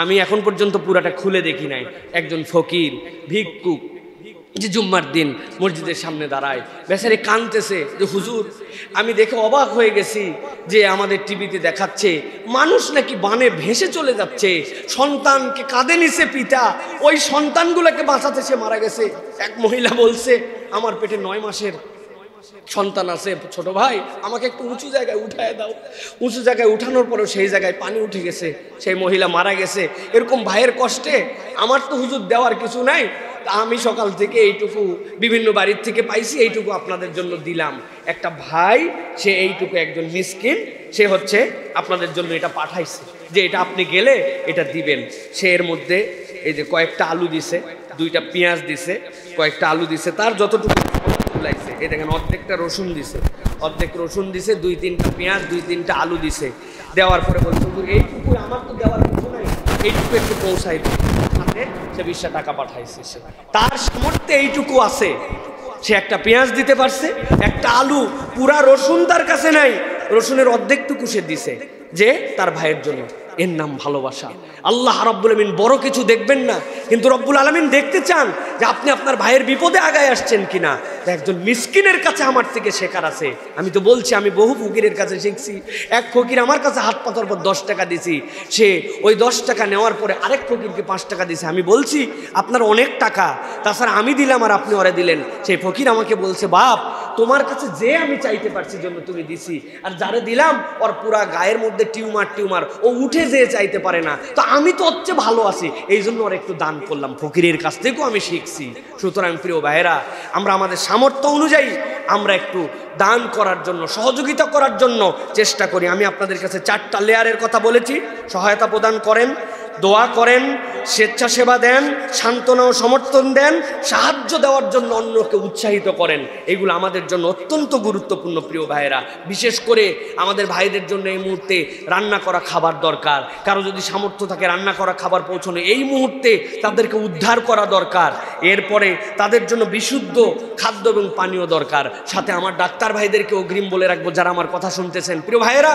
আমি এখন পর্যন্ত পুরাটা খুলে দেখি নাই। একজন ফকির ভিক্ষুক যে জুম্মার দিন মসজিদের সামনে দাঁড়ায়, বেচারি কাঁদতেছে যে হুজুর, আমি দেখে অবাক হয়ে গেছি যে আমাদের টিভিতে দেখাচ্ছে মানুষ নাকি বানে ভেসে চলে যাচ্ছে, সন্তানকে কাঁধে নিছে পিতা, ওই সন্তানগুলোকে বাঁচাতে সে মারা গেছে। এক মহিলা বলছে, আমার পেটে 9 মাসের সন্তান আছে, ছোট ভাই আমাকে একটু উঁচু জায়গায় উঠায় দাও। উঁচু জায়গায় উঠানোর পরেও সেই জায়গায় পানি উঠে গেছে, সেই মহিলা মারা গেছে। এরকম ভাইয়ের কষ্টে আমার তো হুজুর দেওয়ার কিছু নাই, আমি সকাল থেকে এইটুকু বিভিন্ন বাড়ির থেকে পাইছি, এইটুকু আপনাদের জন্য দিলাম। একটা ভাই সে এইটুকু একজন মিসকিন, সে হচ্ছে আপনাদের জন্য এটা পাঠাইছে যে এটা আপনি গেলে এটা দিবেন। সে এর মধ্যে এই যে কয়েকটা আলু দিছে, 2টা পেঁয়াজ দিছে, কয়েকটা আলু দিছে, তার যতটুকু লাগছে। এই দেখেন অর্ধেকটা রসুন দিছে, অর্ধেক রসুন দিছে, 2-3টা পেঁয়াজ, 2-3টা আলু দিছে। দেওয়ার পরে বলছে এইটুকু আমার তো দেওয়ার কিছু নাই, এইটুকু একটু পৌঁছাই দিই। সে 20 টাকা পাঠাইছে। সে তার সামর্থ্যে এইটুকু আছে, সে একটা পেঁয়াজ দিতে পারছে, একটা আলু, পুরা রসুন তার কাছে নাই, রসুনের অর্ধেকটুকু সে দিছে যে তার ভাইয়ের জন্য। এর নাম ভালোবাসা। আল্লাহ রাব্বুল আলামিন বড় কিছু দেখবেন না, কিন্তু রব্বুল আলামিন দেখতে চান যে আপনি আপনার ভাইয়ের বিপদে আগায় আসছেন কিনা। একজন মিসকিনের কাছে আমার থেকে শেখার আছে। আমি তো বলছি আমি বহু ফকিরের কাছে শিখছি। এক ফকির আমার কাছে হাত পাতার পর 10 টাকা দিছি, সে ওই 10 টাকা নেওয়ার পরে আরেক ফকিরকে 5 টাকা দিছে। আমি বলছি আপনার অনেক টাকা, তাছাড়া আমি দিলাম আর আপনি ওরে দিলেন। সেই ফকির আমাকে বলছে বাপ তোমার কাছে যে আমি চাইতে পারছি জন্য তুমি দিছি, আর যারে দিলাম ওর পুরা গায়ের মধ্যে টিউমার, ও উঠে যেয়ে চাইতে পারে না, তো আমি তো হচ্ছে ভালো আছি, এই জন্য ওর একটু দান করলাম। ফকিরের কাছ থেকেও আমি শিখছি। সুতরাং প্রিয় ভাইয়েরা, আমরা আমাদের সামর্থ্য অনুযায়ী আমরা একটু দান করার জন্য, সহযোগিতা করার জন্য চেষ্টা করি। আমি আপনাদের কাছে 4টা লেয়ারের কথা বলেছি। সহায়তা প্রদান করেন, দোয়া করেন, স্বেচ্ছাসেবা দেন, সান্ত্বনা ও সমর্থন দেন, সাহায্য দেওয়ার জন্য অন্যকে উৎসাহিত করেন। এগুলো আমাদের জন্য অত্যন্ত গুরুত্বপূর্ণ প্রিয় ভাইয়েরা। বিশেষ করে আমাদের ভাইদের জন্য এই মুহূর্তে রান্না করা খাবার দরকার। কারো যদি সামর্থ্য থাকে রান্না করা খাবার পৌঁছানো, এই মুহূর্তে তাদেরকে উদ্ধার করা দরকার। এরপরে তাদের জন্য বিশুদ্ধ খাদ্য এবং পানীয় দরকার। সাথে আমার ডাক্তার ভাইদেরকে অগ্রিম বলে রাখবো, যারা আমার কথা শুনতেছেন, প্রিয় ভাইয়েরা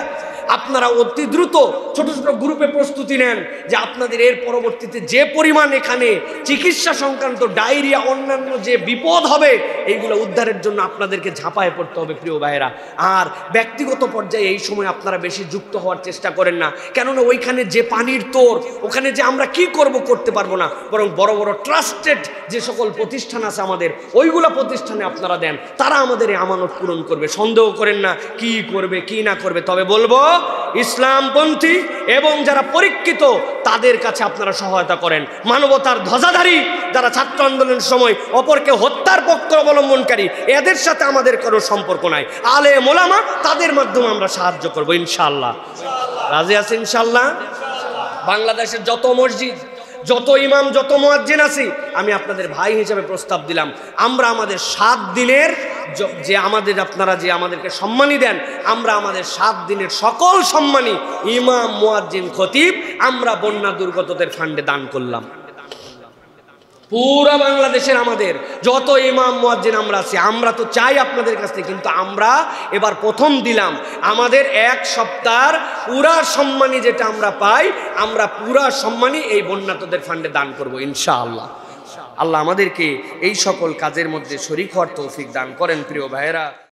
আপনারা অতি দ্রুত ছোট ছোট গ্রুপে প্রস্তুতি নেন যে আপনাদের এর পরবর্তীতে যে পরিমাণ এখানে চিকিৎসা সংক্রান্ত ডায়রিয়া অন্যান্য যে বিপদ হবে, এইগুলো উদ্ধারের জন্য আপনাদেরকে ঝাঁপায় পড়তে হবে প্রিয় ভাইয়েরা। আর ব্যক্তিগত পর্যায়ে এই সময় আপনারা বেশি যুক্ত হওয়ার চেষ্টা করেন না, কেননা ওইখানে যে পানির তোর, ওখানে যে আমরা কি করতে পারবো না। বরং বড় বড় ট্রাস্টেড যে সকল প্রতিষ্ঠান আছে আমাদের, ওইগুলা প্রতিষ্ঠানে আপনারা দেন, তারা আমাদের এই আমানত পূরণ করবে। সন্দেহ করেন না কি করবে কি না করবে। তবে বলবো ইসলামপন্থী এবং যারা পরীক্ষিত তাদের কাছে আপনারা সহায়তা করেন। মানবতার ধ্বজাধারী যারা ছাত্র আন্দোলনের সময় অপরকে হত্যার পক্ষ অবলম্বনকারী, এদের সাথে আমাদের কোনো সম্পর্ক নাই। আলেম ওলামা তাদের মাধ্যমে আমরা সাহায্য করব ইনশাআল্লাহ। রাজি আছেন ইনশাআল্লাহ? বাংলাদেশের যত মসজিদ, যত ইমাম, যত মুয়াজ্জিন আছি, আমি আপনাদের ভাই হিসেবে প্রস্তাব দিলাম, আমরা আমাদের 7 দিনের যে আমাদের আপনারা যে আমাদেরকে সম্মানী দেন, আমরা আমাদের 7 দিনের সকল সম্মানী ইমাম, মুয়াজ্জিন, খতিব আমরা বন্যা দুর্গতদের ফান্ডে দান করলাম। পুরা বাংলাদেশের আমাদের যত ইমাম মুয়াজ্জিন আমরা আছি, আমরা তো চাই আপনাদের কাছ থেকে, কিন্তু আমরা এবার প্রথম দিলাম আমাদের 1 সপ্তাহের পুরা সম্মানী যেটা আমরা পাই, আমরা পুরা সম্মানী এই বন্যাতদের ফান্ডে দান করব ইনশাআল্লাহ। আল্লাহ আমাদেরকে এই সকল কাজের মধ্যে শরীক হওয়ার তৌফিক দান করেন প্রিয় ভাইয়েরা।